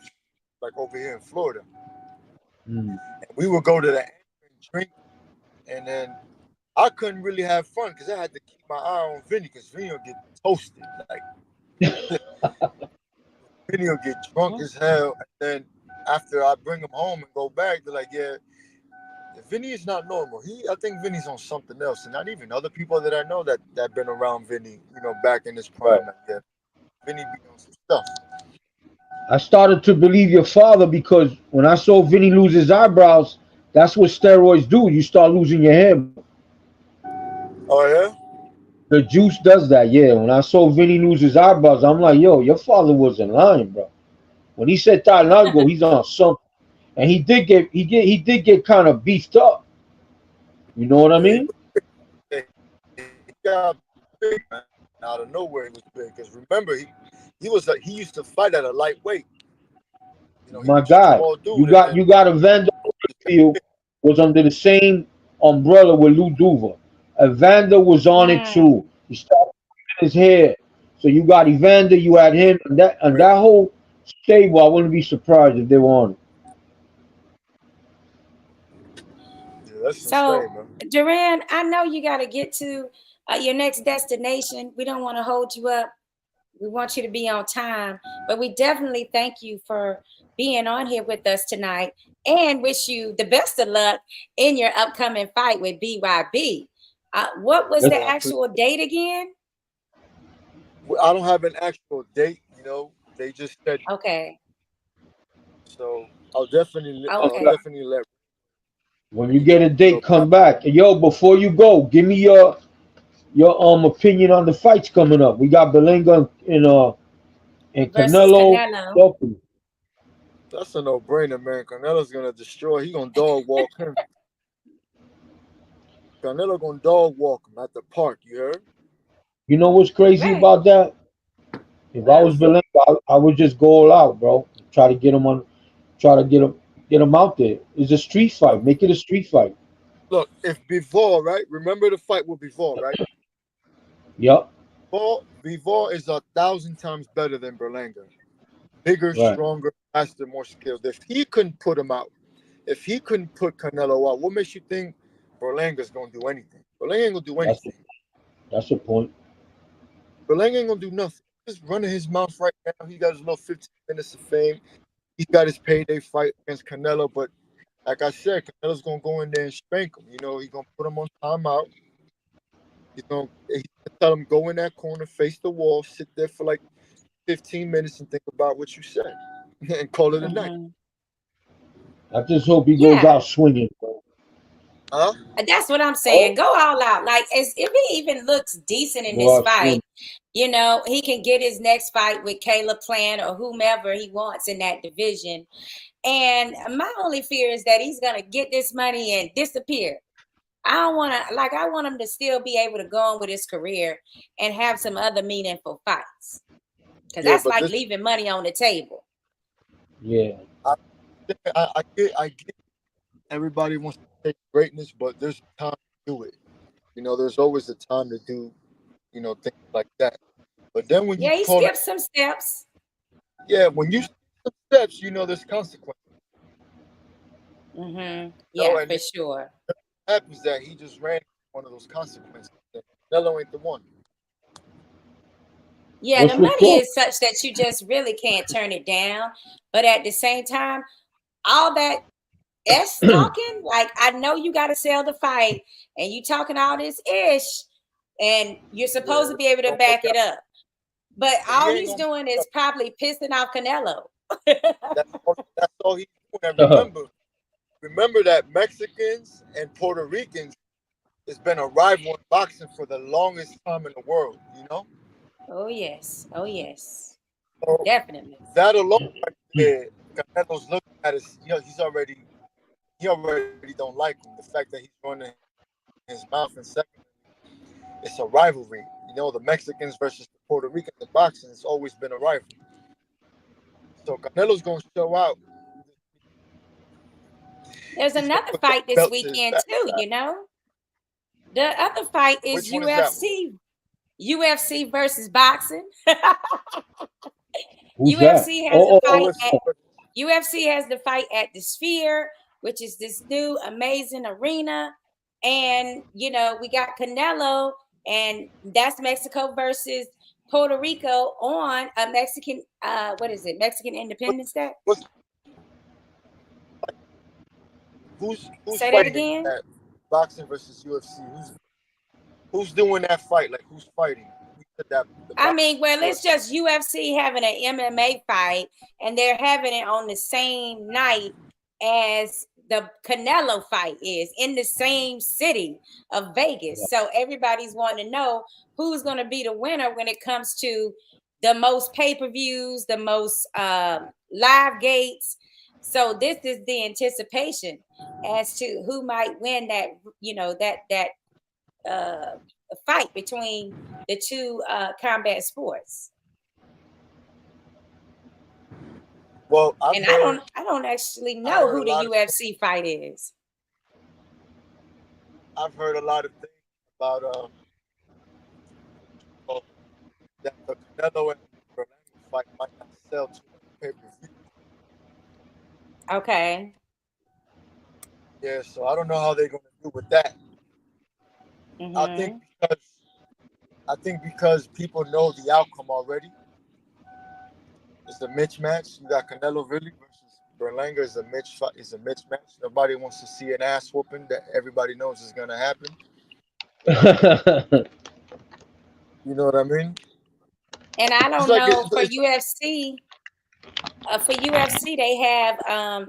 like over here in Florida. And we would go to the Anchor and drink, and then I couldn't really have fun because I had to keep my eye on Vinny because Vinny would get toasted. Like Vinny will get drunk as hell, and then after I bring him home and go back, they're like, "Yeah, Vinny is not normal. I think Vinny's on something else." And not even other people that I know that been around Vinny, you know, back in his prime. Like, yeah, Vinny be on some stuff. I started to believe your father because when I saw Vinny lose his eyebrows, that's what steroids do. You start losing your hair. Oh yeah. The juice does that, yeah. When I saw Vinny lose his eyebrows, I'm like, yo, your father wasn't lying, bro. When he said Thailand, he's on something. And he did get kind of beefed up. You know what I Yeah, mean? he got big, man. Out of nowhere, he was big. Because remember, he used to fight at a lightweight. You know, he My was a God, small dude, and then you got Evander Holyfield was under the same umbrella with Lou Duva. Evander was on it too. He started cutting his hair. So you got Evander, you had him, and that whole stable. I wouldn't be surprised if they were on it. yeah, that's So, insane, man. Duran, I know you got to get to your next destination. We don't want to hold you up. We want you to be on time, but we definitely thank you for being on here with us tonight and wish you the best of luck in your upcoming fight with BYB. What was the actual date again? I don't have an actual date. You know, they just said. Okay. So I'll definitely Okay. let When you get a date, come back. And yo, before you go, give me your opinion on the fights coming up. We got Berlanga and Versus Canelo. Canelo. That's a no-brainer, man. Canelo's gonna destroy. He gonna dog walk him. Canelo gonna dog walk him at the park. You heard? You know what's crazy about that? If I was Berlanga, I would just go all out, bro. Try to get him on. Try to get him out there. It's a street fight. Make it a street fight. Look, if Bivol, right? Remember the fight with Bivol, right? Yep. Bivol is 1,000 times better than Berlanga. Bigger, Right. stronger, faster, more skilled. If he couldn't put him out, if he couldn't put Canelo out, what makes you think Berlanga's gonna do anything? Berlanga ain't gonna do anything. That's a point. Berlanga ain't gonna do nothing. Just running his mouth right now. He got his little 15 minutes of fame. He's got his payday fight against Canelo, but like I said, Canelo's gonna go in there and spank him. You know, he's gonna put him on timeout. He's gonna tell him go in that corner, face the wall, sit there for like 15 minutes and think about what you said, and call it a night. I just hope he goes out swinging, bro. Huh? That's what I'm saying. Go all out. Like, if he even looks decent in this fight, you know, he can get his next fight with Caleb Plant or whomever he wants in that division. And my only fear is that he's gonna get this money and disappear. I want him to still be able to go on with his career and have some other meaningful fights. Because that's like leaving money on the table. Yeah. I get everybody wants to take greatness, but there's time to do it. You know, there's always a time to do, you know, things like that. But then when you he skipped some steps. Yeah, when you skip some steps, you know there's consequences. Yeah, for sure. Happens that he just ran one of those consequences. Canelo ain't the one. Yeah, the money is such that you just really can't turn it down. But at the same time, all that talking, like, I know you got to sell the fight and you talking all this ish and you're supposed to be able to back it up. But all he's doing is probably pissing off Canelo. That's all he's doing. And remember that Mexicans and Puerto Ricans has been a rival in boxing for the longest time in the world, you know? Oh, yes. Oh, yes. So definitely. That alone, Canelo's looking at us, you know, he already don't like him. The fact that he's running his mouth and second, it's a rivalry. You know, the Mexicans versus the Puerto Ricans in boxing, it's always been a rivalry. So Canelo's going to show out. There's another fight this weekend too, you know. The other fight is UFC. UFC versus boxing. UFC has a fight UFC has the fight at the Sphere, which is this new amazing arena. And you know, we got Canelo, and that's Mexico versus Puerto Rico on a Mexican Mexican Independence Day. Who's say that again? Boxing versus UFC. Who's doing that fight? Like, who's fighting? I mean, well, it's just UFC having an MMA fight, and they're having it on the same night as the Canelo fight is in the same city of Vegas. So everybody's wanting to know who's going to be the winner when it comes to the most pay-per-views, the most live gates. So this is the anticipation as to who might win that, you know, that fight between the two combat sports. Well, I don't actually know who the UFC fight is. I've heard a lot of things about that the Canelo and Berlanga fight might not sell too much pay-per-view. Okay. Yeah, so I don't know how they're gonna do with that. Mm-hmm. I think because people know the outcome already. It's a mismatch. You got Canelo really versus Berlanga is a mismatch. Nobody wants to see an ass whooping that everybody knows is gonna happen. You know what I mean? And I don't know for UFC. For UFC, they have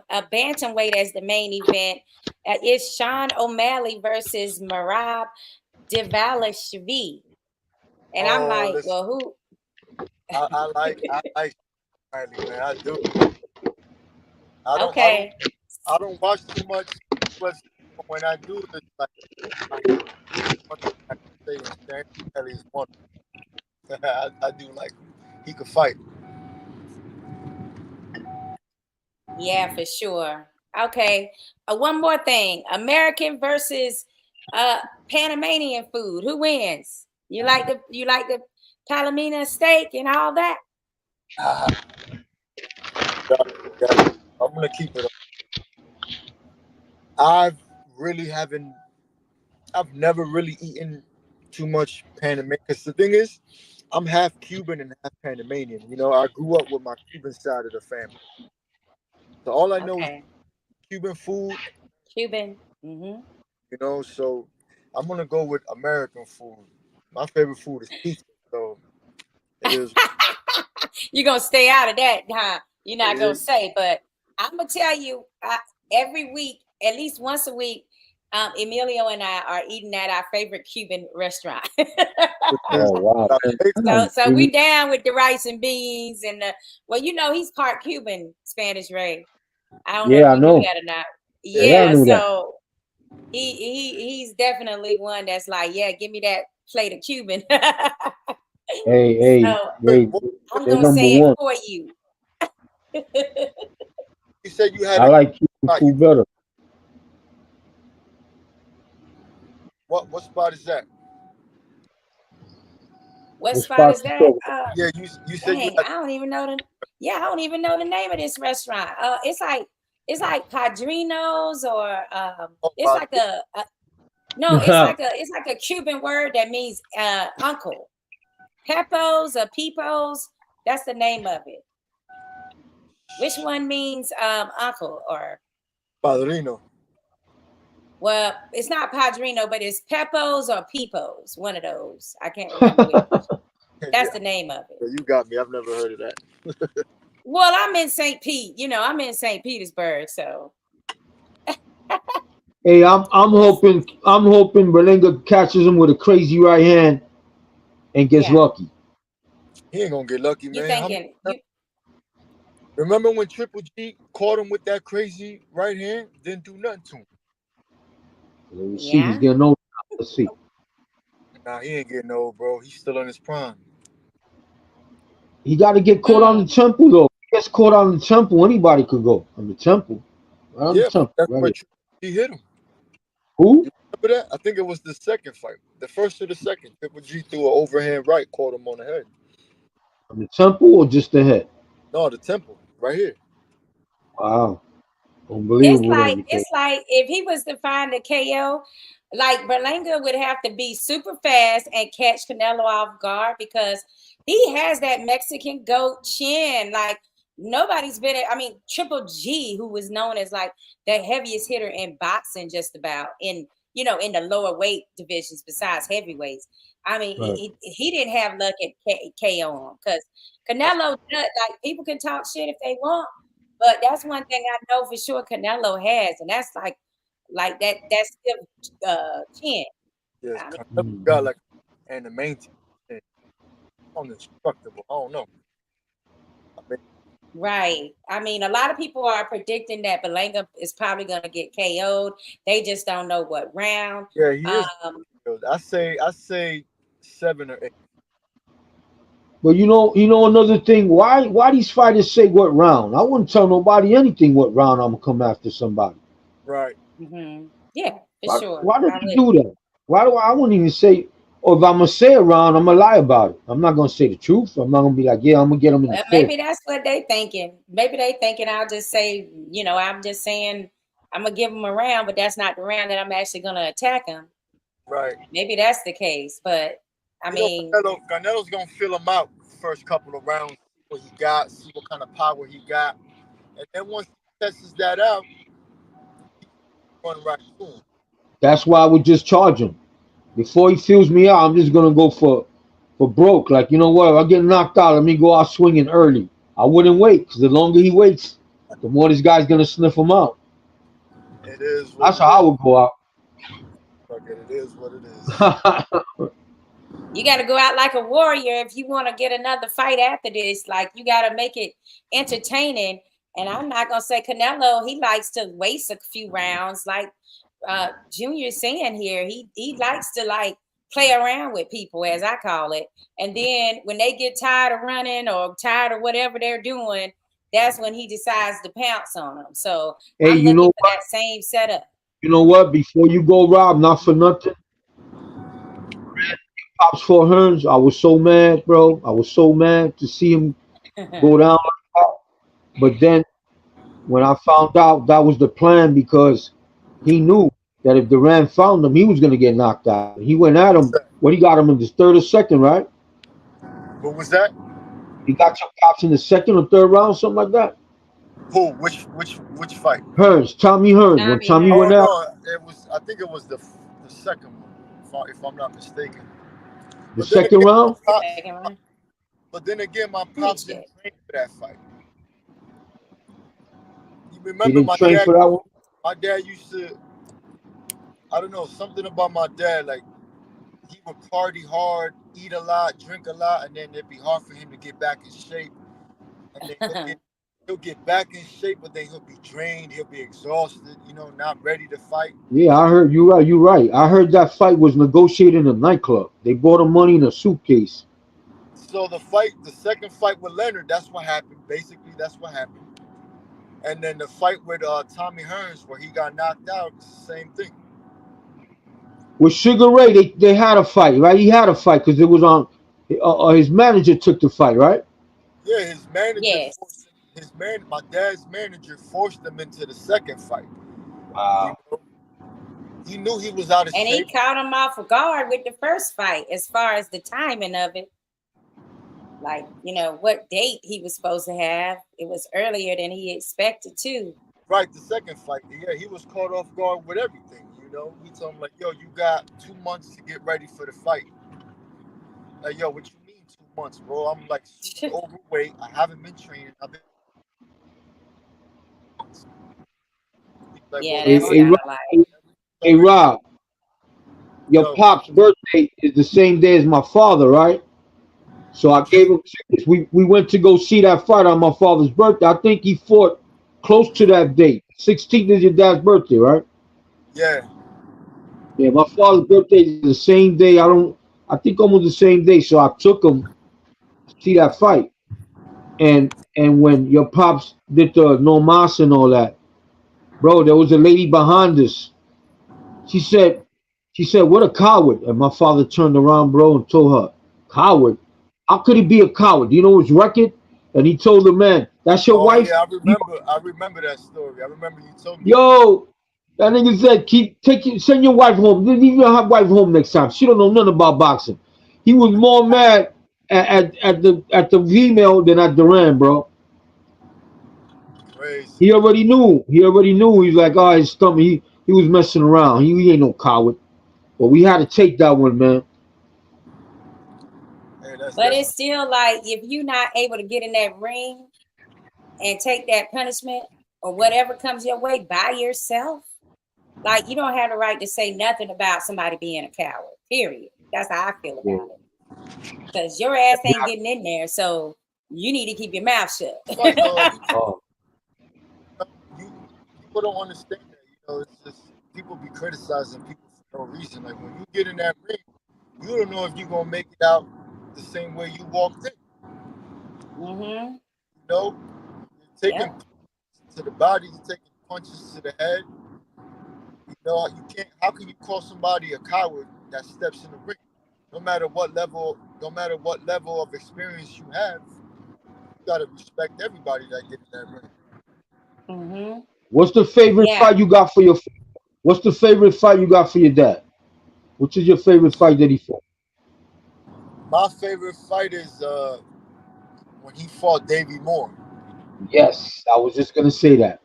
a bantamweight as the main event. It's Sean O'Malley versus Merab Dvalishvili. And I'm like, listen, well, who? I like O'Malley, man. I do. Okay. I don't watch too much, but when I do, it's like I do like him. He could fight. Yeah, for sure. Okay. One more thing. American versus Panamanian food. Who wins? You like the Palomino steak and all that? I'm gonna keep it up. I've never really eaten too much Panamanian. Because the thing is, I'm half Cuban and half Panamanian. You know, I grew up with my Cuban side of the family. So all I know is Cuban food. Cuban. Mm-hmm. You know, so I'm gonna go with American food. My favorite food is pizza. So it is. You're gonna stay out of that, huh? You're not gonna say, but I'm gonna tell you, every week, at least once a week, Emilio and I are eating at our favorite Cuban restaurant. Oh wow! So we down with the rice and beans and well, you know, he's part Cuban, Spanish Ray. I don't know if you knew that or not. Yeah, so he's definitely one that's like, yeah, give me that plate of Cuban. Hey, so, Ray, I'm gonna say it for you. You said you had. I like Cuban food better. What spot is that? What spot is that? Yeah, you said dang, I don't even know I don't even know the name of this restaurant. It's like Padrinos or it's like it's like a Cuban word that means uncle. Pepos or Pepos, that's the name of it. Which one means uncle or Padrino? Well, it's not Padrino, but it's Pepos or Pepos, one of those. I can't remember which. That's the name of it. You got me. I've never heard of that. Well, I'm in St. Pete. You know, I'm in St. Petersburg, so. Hey, I'm hoping Berlanga catches him with a crazy right hand and gets lucky. He ain't gonna get lucky, man. You thinking? Remember when Triple G caught him with that crazy right hand? Didn't do nothing to him. Let's see, he's getting old. Let's see. Nah, he ain't getting old, bro. He's still in his prime. He got to get caught on the temple, though. If he gets caught on the temple, anybody could go on the temple. Right on the temple. That's what he hit him. Who? You remember that? I think it was the second fight. The first or the second. Triple G threw an overhand right, caught him on the head. On the temple or just the head? No, the temple. Right here. Wow. Unbelievable. It's like if he was to find a KO, like Berlanga would have to be super fast and catch Canelo off guard because he has that Mexican goat chin. Like nobody's been I mean, Triple G, who was known as like the heaviest hitter in boxing, just about in you know, in the lower weight divisions besides heavyweights. I mean, Right. he didn't have luck at KO him because Canelo, like people can talk shit if they want, but that's one thing I know for sure Canelo has, and that's like that's still chin. Yes, I mean, Canelo got like, and the main thing, indestructible. I don't know. right. I mean, a lot of people are predicting that Berlanga is probably going to get KO'd. They just don't know what round. Yeah, he is. Um, I say 7 or 8. But you know another thing. Why these fighters say what round? I wouldn't tell nobody anything what round I'm gonna come after somebody. Right. yeah, for sure. Why don't I you would. do that? Why do I wouldn't even say? Or if I'm gonna say a round, I'm gonna lie about it. I'm not gonna say the truth. I'm not gonna be like, yeah, I'm gonna get them in the Well, fifth. maybe that's what they thinking. Maybe they thinking I'll just say, you know, I'm just saying I'm gonna give them a round, but that's not the round that I'm actually gonna attack them. Right. Maybe that's the case, but I mean, Canelo's gonna fill him out first couple of rounds, see what he got, see what kind of power he got, and then once he tests that out, run right to him. That's why I would just charge him. Before he fills me out, I'm just gonna go for broke. Like, you know what? If I get knocked out, let me go out swinging early. I wouldn't wait because the longer he waits, the more this guy's gonna sniff him out. It is. That's how I would go out. Fuck it, it is what it is. you got to go out like a warrior if you want to get another fight after this. Like, you got to make it entertaining. And I'm not gonna say Canelo, he likes to waste a few rounds, like Junior saying here. He likes to like play around with people, as I call it. And then when they get tired of running or tired of whatever they're doing, that's when he decides to pounce on them. So Hey, I'm you looking know for what? that same setup. You know what? Before you go, Rob, not for nothing. Pops for Hearns, I was so mad, bro. I was so mad to see him go down like that. But then when I found out that was the plan, because he knew that if Duran found him, he was going to get knocked out. He went at him. What, he got him in the third or second, right? What was that? He got your Pops in the second or third round, something like that. Who? Which fight? Hearns, Tommy Hearns. When Tommy went out, no, it was. I think it was the second one, if I'm not mistaken. the second round. But then again, my pops didn't train for that fight. You remember my dad? For that one? My dad used to. I don't know, something about my dad. Like, he would party hard, eat a lot, drink a lot, and then it'd be hard for him to get back in shape. And then he'll get back in shape, but then he'll be drained. He'll be exhausted. You know, not ready to fight. Yeah, I heard you right. You're right. I heard that fight was negotiated in a nightclub. They brought him money in a suitcase. So the second fight with Leonard, that's what happened. Basically, that's what happened. And then the fight with Tommy Hearns, where he got knocked out, it's the same thing. With Sugar Ray, they had a fight, right? He had a fight because it was on. His manager took the fight, right? Yeah, his manager. Yes. My dad's manager forced him into the second fight. Wow. You know? He knew he was out of shape. And he caught him off guard with the first fight, as far as the timing of it. Like, you know, what date he was supposed to have. It was earlier than he expected to. Right, the second fight. Yeah, he was caught off guard with everything, you know. He told him, like, yo, you got 2 months to get ready for the fight. Like, yo, what you mean 2 months, bro? I'm, like, super overweight. I haven't been training. I've been... Like, yeah, that's hey, Rob, your Pop's birthday is the same day as my father, right? So I gave him tickets. We went to go see that fight on my father's birthday. I think he fought close to that date. 16th is your dad's birthday, right? Yeah. Yeah, my father's birthday is the same day. I think almost the same day. So I took him to see that fight. And when your Pops did the no mas and all that, bro, there was a lady behind us. She said, what a coward. And my father turned around, bro, and told her, coward? How could he be a coward? Do you know his record? And he told the man, that's your wife? Yeah, I remember that story. I remember you told me. Yo, that nigga said, send your wife home. Leave your wife home next time. She don't know nothing about boxing. He was more mad at the female than at Duran, bro. Crazy. He already knew. He's like, oh, his stomach. He He was messing around. He ain't no coward. But we had to take that one, man. Hey, But it's still like, if you're not able to get in that ring and take that punishment or whatever comes your way by yourself, like, you don't have the right to say nothing about somebody being a coward, period. That's how I feel about it. Because your ass ain't getting in there, so you need to keep your mouth shut. People don't understand that. You know, it's just people be criticizing people for no reason. Like, when you get in that ring, you don't know if you're gonna make it out the same way you walked in. Mm-hmm. You know, you're taking punches to the body, you're taking punches to the head. You know, you can't. How can you call somebody a coward that steps in the ring? No matter what level of experience you have, you gotta respect everybody that gets in that ring. Mm-hmm. What's the favorite fight you got for your? What's the favorite fight you got for your dad? Which is your favorite fight that he fought? My favorite fight is when he fought Davey Moore. Yes, I was just gonna say that.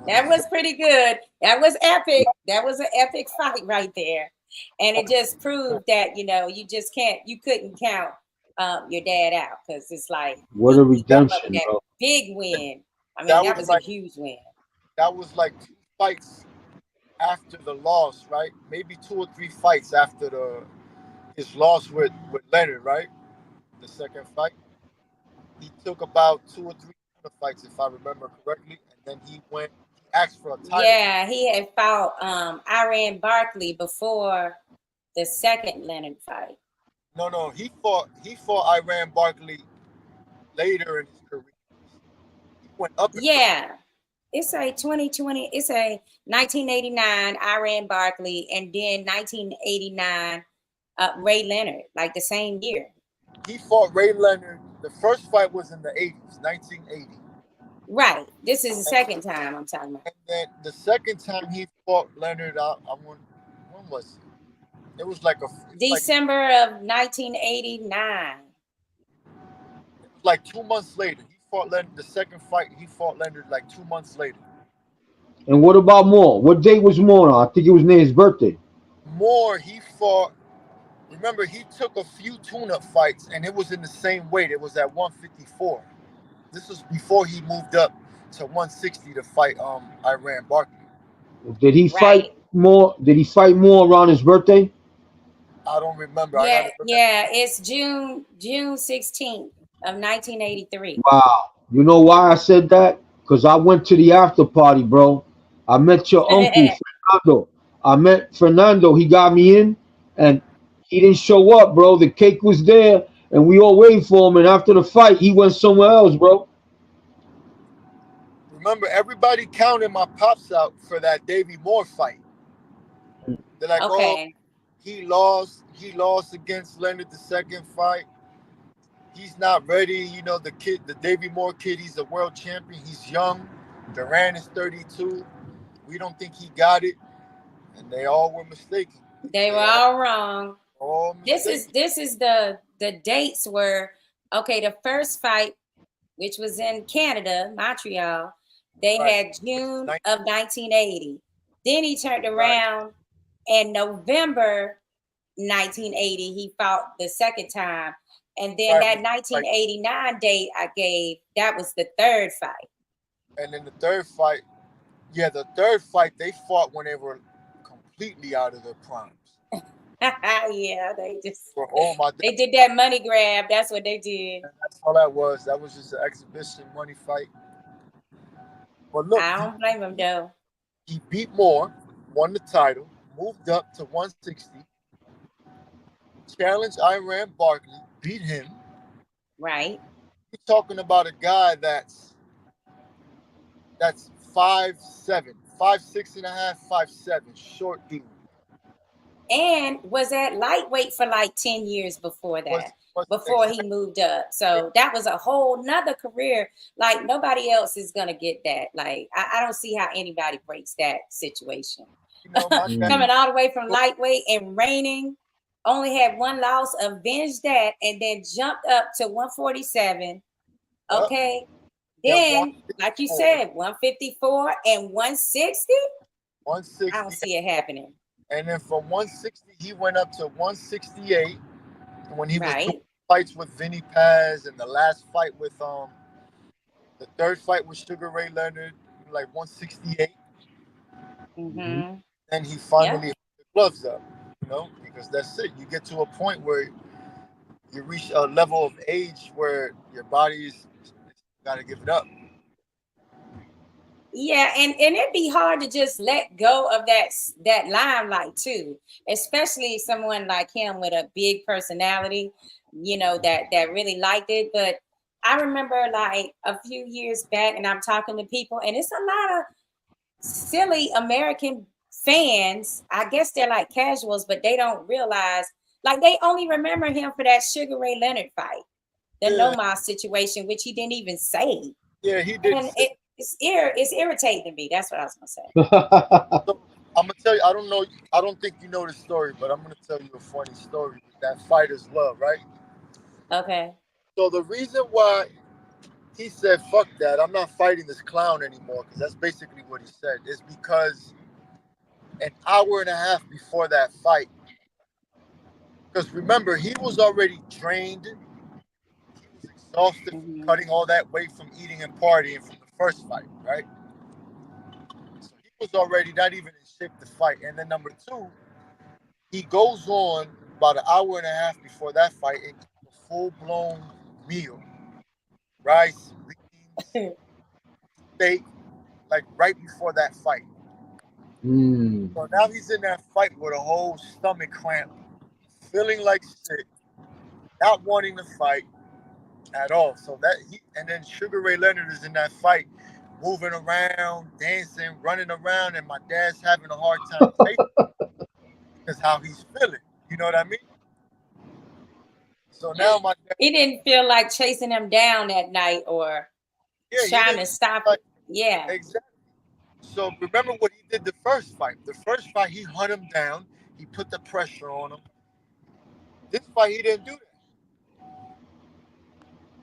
That was pretty good. That was epic. That was an epic fight right there. And it just proved that, you just couldn't count your dad out, because it's like, What a redemption, that bro. big win. I mean, that was a huge win. That was like 2 fights after the loss, right? Maybe 2 or 3 fights after his loss with Leonard, right? The second fight. He took about 2 or 3 fights, if I remember correctly, and then he asked for a title. Yeah, he had fought Iran Barkley before the second Leonard fight. No, he fought Iran Barkley later in his career. He went up. Yeah. It's a 2020, it's a 1989 Iran Barkley, and then 1989 Ray Leonard, like the same year. He fought Ray Leonard. The first fight was in the 80s, 1980. Right. This is the second time I'm talking about. And then the second time he fought Leonard, when was it? It was like December of 1989. It was like 2 months later. He fought Leonard. The second fight, he fought Leonard like 2 months later. And what about Moore? What date was Moore on? I think it was near his birthday. Moore, he fought. Remember, he took a few tune-up fights, and it was in the same weight. It was at 154. This was before he moved up to 160 to fight Iran Barkley. Did he fight more? Did he fight more around his birthday? I don't remember. Yeah, it's June 16th of 1983. Wow. You know why I said that? Because I went to the after party, bro. I met your uncle, Fernando. I met Fernando. He got me in, and he didn't show up, bro. The cake was there, and we all waited for him. And after the fight, he went somewhere else, bro. Remember, everybody counted my pops out for that Davey Moore fight. They're like, oh, he lost against Leonard the second fight. He's not ready. You know, the Davey Moore kid, he's a world champion. He's young. Duran is 32. We don't think he got it. And they all were mistaken. They were all wrong. All this is the dates were, the first fight, which was in Canada, Montreal, they had June of 1980. Then he turned around in November 1980, he fought the second time. And then that 1989 date I gave, that was the third fight. And then the third fight, they fought when they were completely out of their primes. Yeah, they did that money grab. That's what they did. And that's all that was. That was just an exhibition money fight. But look, I don't blame him though. He beat Moore, won the title, moved up to 160, challenged Iran Barkley, beat him. Right. You're talking about a guy that's 5'7", 5'6.5", 5'7", short dude. And was at lightweight for like 10 years before that, before he moved up. So that was a whole nother career. Like, nobody else is going to get that. Like, I don't see how anybody breaks that situation. You know, coming all the way from lightweight and reigning, only had one loss, avenged that, and then jumped up to 147. Okay. Then, like you said, 154 and 160. 160. I don't see it happening. And then from 160, he went up to 168 when he was Right. doing fights with Vinny Paz, and the last fight with the third fight with Sugar Ray Leonard, like 168. Mm-hmm. Then he finally held the gloves up, because that's it. You get to a point where you reach a level of age where your body's got to give it up. Yeah, and it'd be hard to just let go of that limelight too, especially someone like him with a big personality, that really liked it. But I remember like a few years back, and I'm talking to people, and it's a lot of silly American fans. I guess they're like casuals, but they don't realize, like, they only remember him for that Sugar Ray Leonard fight, the Nomar situation, which he didn't even say. Yeah, he did. And it's irritating me. That's what I was gonna say. So, I'm gonna tell you. I don't think you know the story, but I'm gonna tell you a funny story with that fighter's love, right? Okay. So the reason why he said, "Fuck that, I'm not fighting this clown anymore," because that's basically what he said, is because an hour and a half before that fight, because remember, he was already drained, he was exhausted from cutting all that weight from eating and partying from the first fight, right? So he was already not even in shape to fight. And then number two, he goes on about an hour and a half before that fight and gets a full-blown meal. Rice, beans, steak, like right before that fight. So now he's in that fight with a whole stomach cramp, feeling like shit, not wanting to fight at all. So and then Sugar Ray Leonard is in that fight, moving around, dancing, running around, and my dad's having a hard time taking because how he's feeling. You know what I mean? So now my dad, he didn't feel like chasing him down that night or trying to stop it. Yeah. Exactly. So remember what he did the first fight. The first fight, he hunt him down. He put the pressure on him. This fight, he didn't do that.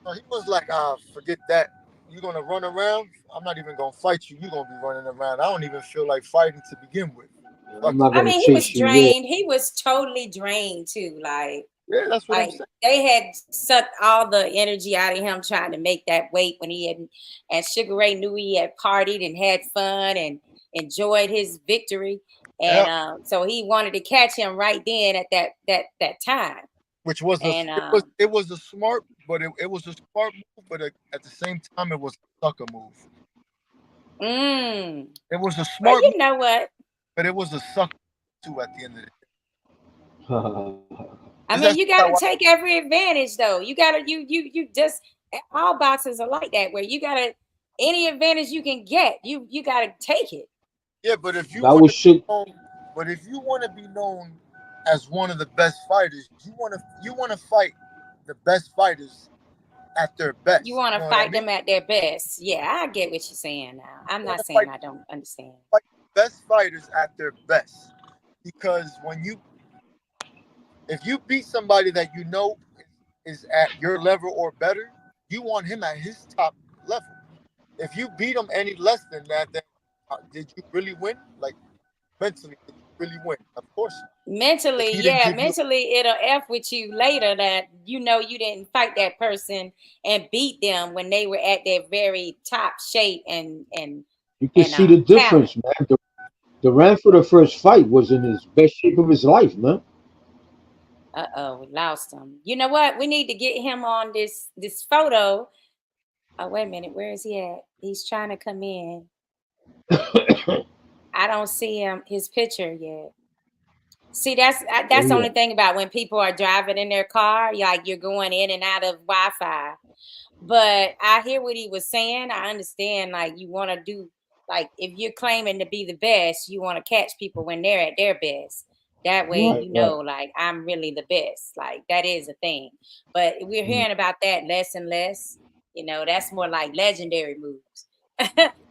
So he was like, forget that. You're going to run around? I'm not even going to fight you. You're going to be running around. I don't even feel like fighting to begin with. I mean, he was drained. He was totally drained too. Like, yeah, that's what I'm saying. They had sucked all the energy out of him trying to make that weight when he had, and Sugar Ray knew he had partied and had fun and enjoyed his victory. And so he wanted to catch him right then at that time. Which was it was a smart, but it was a smart move, but at the same time it was a sucker move. It was a smart move. You know what? But it was a sucker too at the end of the day. I mean, you gotta take every advantage though. You gotta you just, all boxers are like that, where you gotta, any advantage you can get, you gotta take it. Yeah, but if you want to be known as one of the best fighters, you want to fight the best fighters at their best. You want to fight them at their best. Yeah, I get what you're saying now. I'm not saying I don't understand. Fight the best fighters at their best, because if you beat somebody that you know is at your level or better, you want him at his top level. If you beat him any less than that, then did you really win? Like, mentally, did you really win? Of course. Mentally, yeah. Mentally, it'll F with you later that you didn't fight that person and beat them when they were at their very top shape and you can see the difference, talent. Man. Duran for the first fight was in his best shape of his life, man. We lost him. You know what? We need to get him on this photo. Oh, wait a minute. Where is he at? He's trying to come in. I don't see his picture yet. See, that's the only thing about when people are driving in their car, like you're going in and out of Wi-Fi. But I hear what he was saying. I understand, like, you want to do, like, if you're claiming to be the best, you want to catch people when they're at their best. That way, like, I'm really the best. Like, that is a thing. But we're hearing about that less and less. That's more like legendary moves.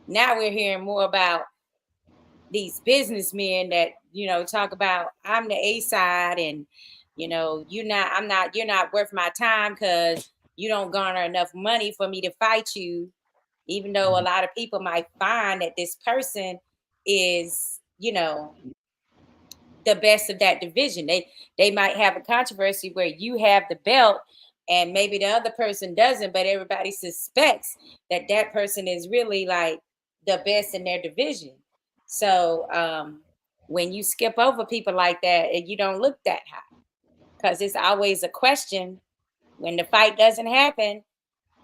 Now we're hearing more about these businessmen that, talk about, I'm the A side and, you're not worth my time because you don't garner enough money for me to fight you. Even though a lot of people might find that this person is you know, the best of that division. They might have a controversy where you have the belt and maybe the other person doesn't, but everybody suspects that that person is really like the best in their division. So when you skip over people like that, you don't look that high, because it's always a question when the fight doesn't happen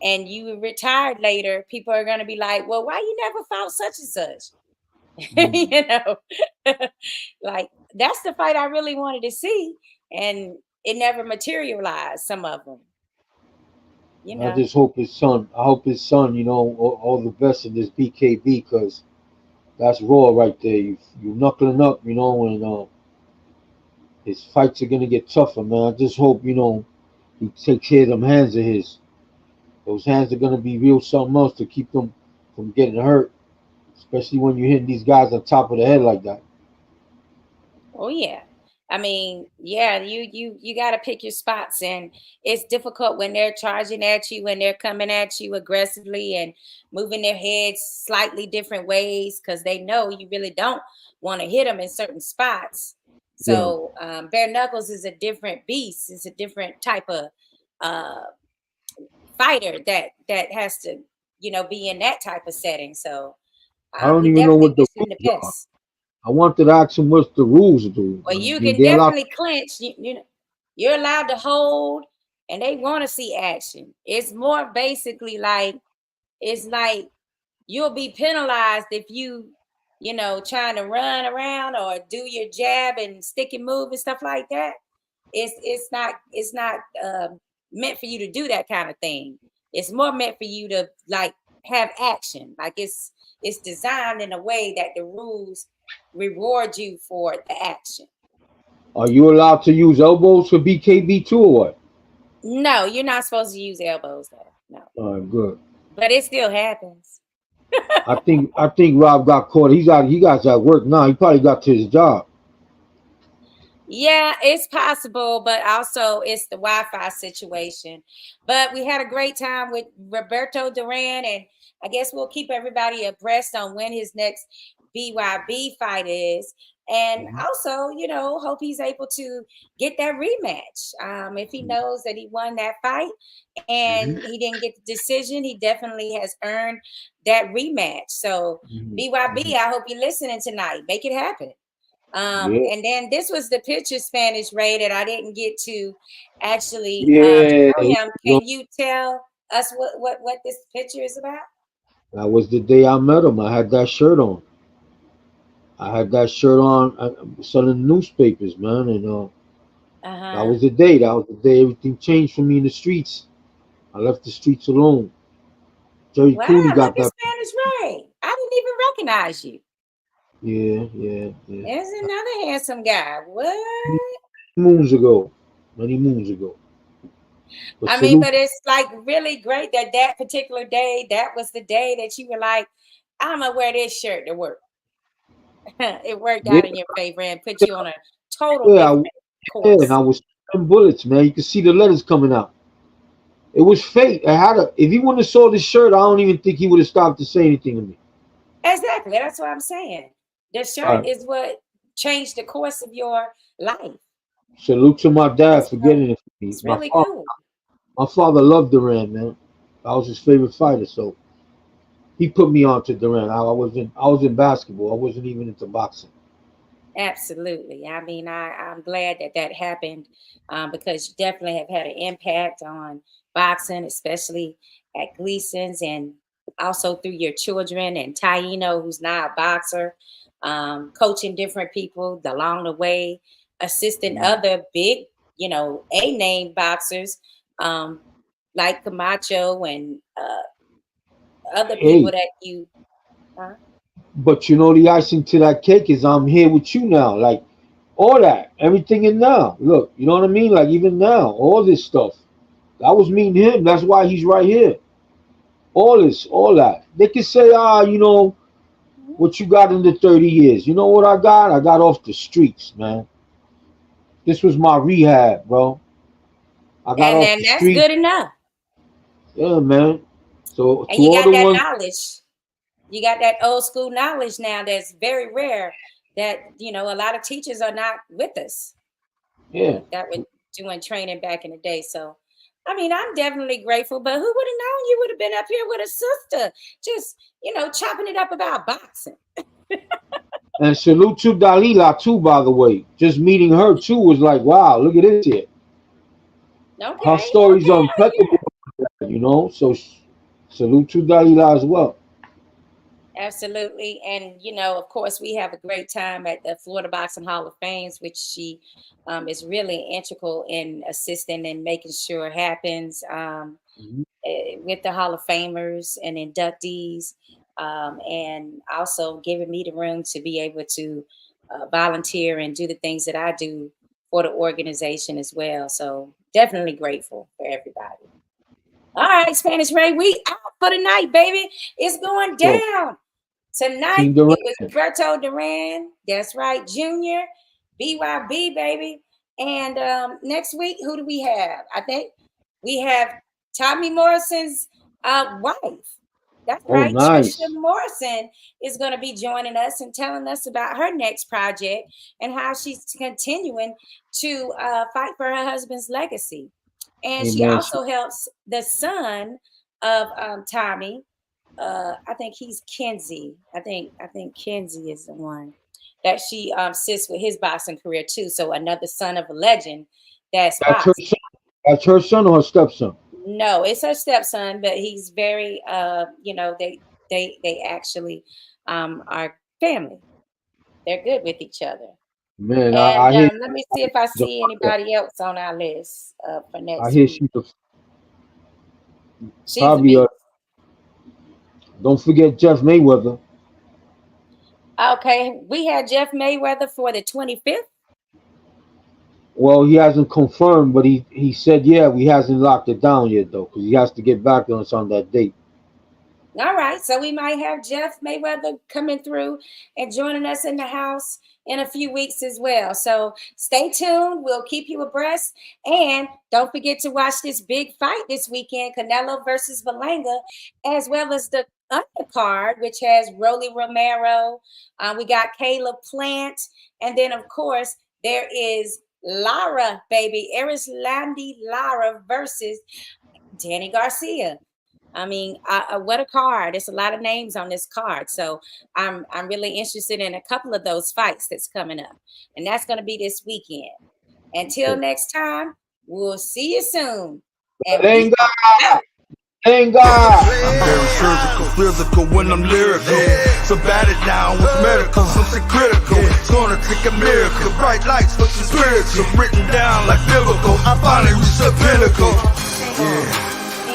and you retired later. People are going to be like, well, why you never fought such and such? You know, like that's the fight I really wanted to see, and it never materialized. Some of them, you I know. just hope his son. I hope his son. You know, all the best in this BKB, because that's raw right there. You knuckling up. You know, and his fights are gonna get tougher, man. I just hope he takes care of them hands of his. Those hands are gonna be real something else to keep them from getting hurt, especially when you're hitting these guys on top of the head like that. Oh yeah. I mean, yeah, you got to pick your spots, and it's difficult when they're charging at you, when they're coming at you aggressively and moving their heads slightly different ways, because they know you really don't want to hit them in certain spots. Yeah. So bare knuckles is a different beast. It's a different type of uh, fighter that has to be in that type of setting. So I don't we even know definitely what the wish him the rules are. best. I wanted to ask him what's the rules do. Well, I you mean, can they allowed. definitely clinch. You're allowed to hold, and they want to see action. It's more basically like it's like you'll be penalized if trying to run around or do your jab and stick and move and stuff like that. It's not meant for you to do that kind of thing. It's more meant for you to like have action. Like it's designed in a way that the rules reward you for the action. Are you allowed to use elbows for BKB too, or what? No, you're not supposed to use elbows though. No. All right, good. But it still happens. I think Rob got caught. He got at work now. He probably got to his job. Yeah, it's possible, but also it's the Wi-Fi situation. But we had a great time with Roberto Duran, and I guess we'll keep everybody abreast on when his next BYB fight is. And also, hope he's able to get that rematch. If he knows that he won that fight and he didn't get the decision, he definitely has earned that rematch. So BYB, I hope you're listening tonight. Make it happen. Yeah, And then this was the picture Spanish Ray that I didn't get to actually yeah. show him. Can you tell us what this picture is about? That was the day I met him. I had that shirt on. I had that shirt on selling newspapers, man, and that Uh-huh. was the day. That was the day everything changed for me in the streets. I left the streets alone. Jerry Wow, Cooney look got at that. Spanish Ray. I didn't even recognize you. Yeah, yeah, yeah. There's another handsome guy. What? Moons ago, many moons ago. But I mean, salute. but it's like really great that particular day, that was the day that you were like, I'm gonna wear this shirt to work. It worked Yeah, out in your favor and put you on a total yeah, different yeah. And I course. was shooting bullets, man. You could see the letters coming out. It was fate. I had a. If he wouldn't have saw this shirt, I don't even think he would have stopped to say anything to me. Exactly. That's what I'm saying. The All shirt right. is what changed the course of your life. Salute to my dad for So getting it for me. it's My really father, cool. my father loved Duran, man. I was his favorite fighter, so he put me on to Duran. I was in basketball. I wasn't even into boxing. Absolutely. I mean, I'm glad that happened, because you definitely have had an impact on boxing, especially at Gleason's, and also through your children and Taino, who's now a boxer, coaching different people along the way, assisting other big, A-name boxers, um, like Camacho and other people Hey, that you. Huh? but the icing to that cake is I'm here with you now. Like all that, everything in now. Look, you know what I mean? Like even now, all this stuff. I was meeting him. That's why he's right here. All this, all that. They can say, what you got in the 30 years. You know what I got? I got off the streets, man. This was my rehab, bro. I got And off then the that's street. good enough. Yeah, man. So And to you all got the that ones, knowledge. You got that old school knowledge now that's very rare that, you know, a lot of teachers are not with us. Yeah. That were doing training back in the day. So, I mean, I'm definitely grateful, but who would have known you would have been up here with a sister, just, you know, chopping it up about boxing. And salute to Dalila too, by the way. Just meeting her too was like, wow, look at this here. Okay, Her stories are impeccable, yeah. you know. So salute to Dalila as well. Absolutely. And, you know, of course, we have a great time at the Florida Boxing Hall of Fame, which she is really integral in assisting and making sure happens with the Hall of Famers and inductees, and also giving me the room to be able to volunteer and do the things that I do for the organization as well. So definitely grateful for everybody. All right, Spanish Ray, we out for the night, baby. It's going down. Tonight, it was Roberto Duran, that's right, Jr., BYB, baby. And next week, who do we have? I think we have Tommy Morrison's wife. That's right. Nice. Trisha Morrison is going to be joining us and telling us about her next project and how she's continuing to fight for her husband's legacy. And she also helps the son of Tommy. I think he's Kenzie. I think Kenzie is the one that she assists with his boxing career too. So another son of a legend. That's her son or her stepson? No, it's her stepson, but he's very you know, they actually are family. They're good with each other. Man, and, I hear. Let me see if I see anybody else on our list for next I hear week. She's probably don't forget Jeff Mayweather. Okay, we had Jeff Mayweather for the 25th. Well, he hasn't confirmed, but he said, yeah, he hasn't locked it down yet, though, because he has to get back on us on that date. All right, so we might have Jeff Mayweather coming through and joining us in the house in a few weeks as well. So stay tuned. We'll keep you abreast. And don't forget to watch this big fight this weekend, Canelo versus Berlanga, as well as the undercard, which has Rolly Romero. We got Caleb Plant. And then, of course, there is Lara, baby, Erislandi Lara versus Danny Garcia. I mean, what a card. There's a lot of names on this card. So I'm really interested in a couple of those fights that's coming up. And that's going to be this weekend. Until next time, we'll see you soon. And Thank God. Thank God. I'm very surgical, physical when I'm lyrical. So bat it down with medical, something critical. It's gonna take a miracle. Bright lights, but spiritual. Written down like biblical. I finally reached the pinnacle. Yeah.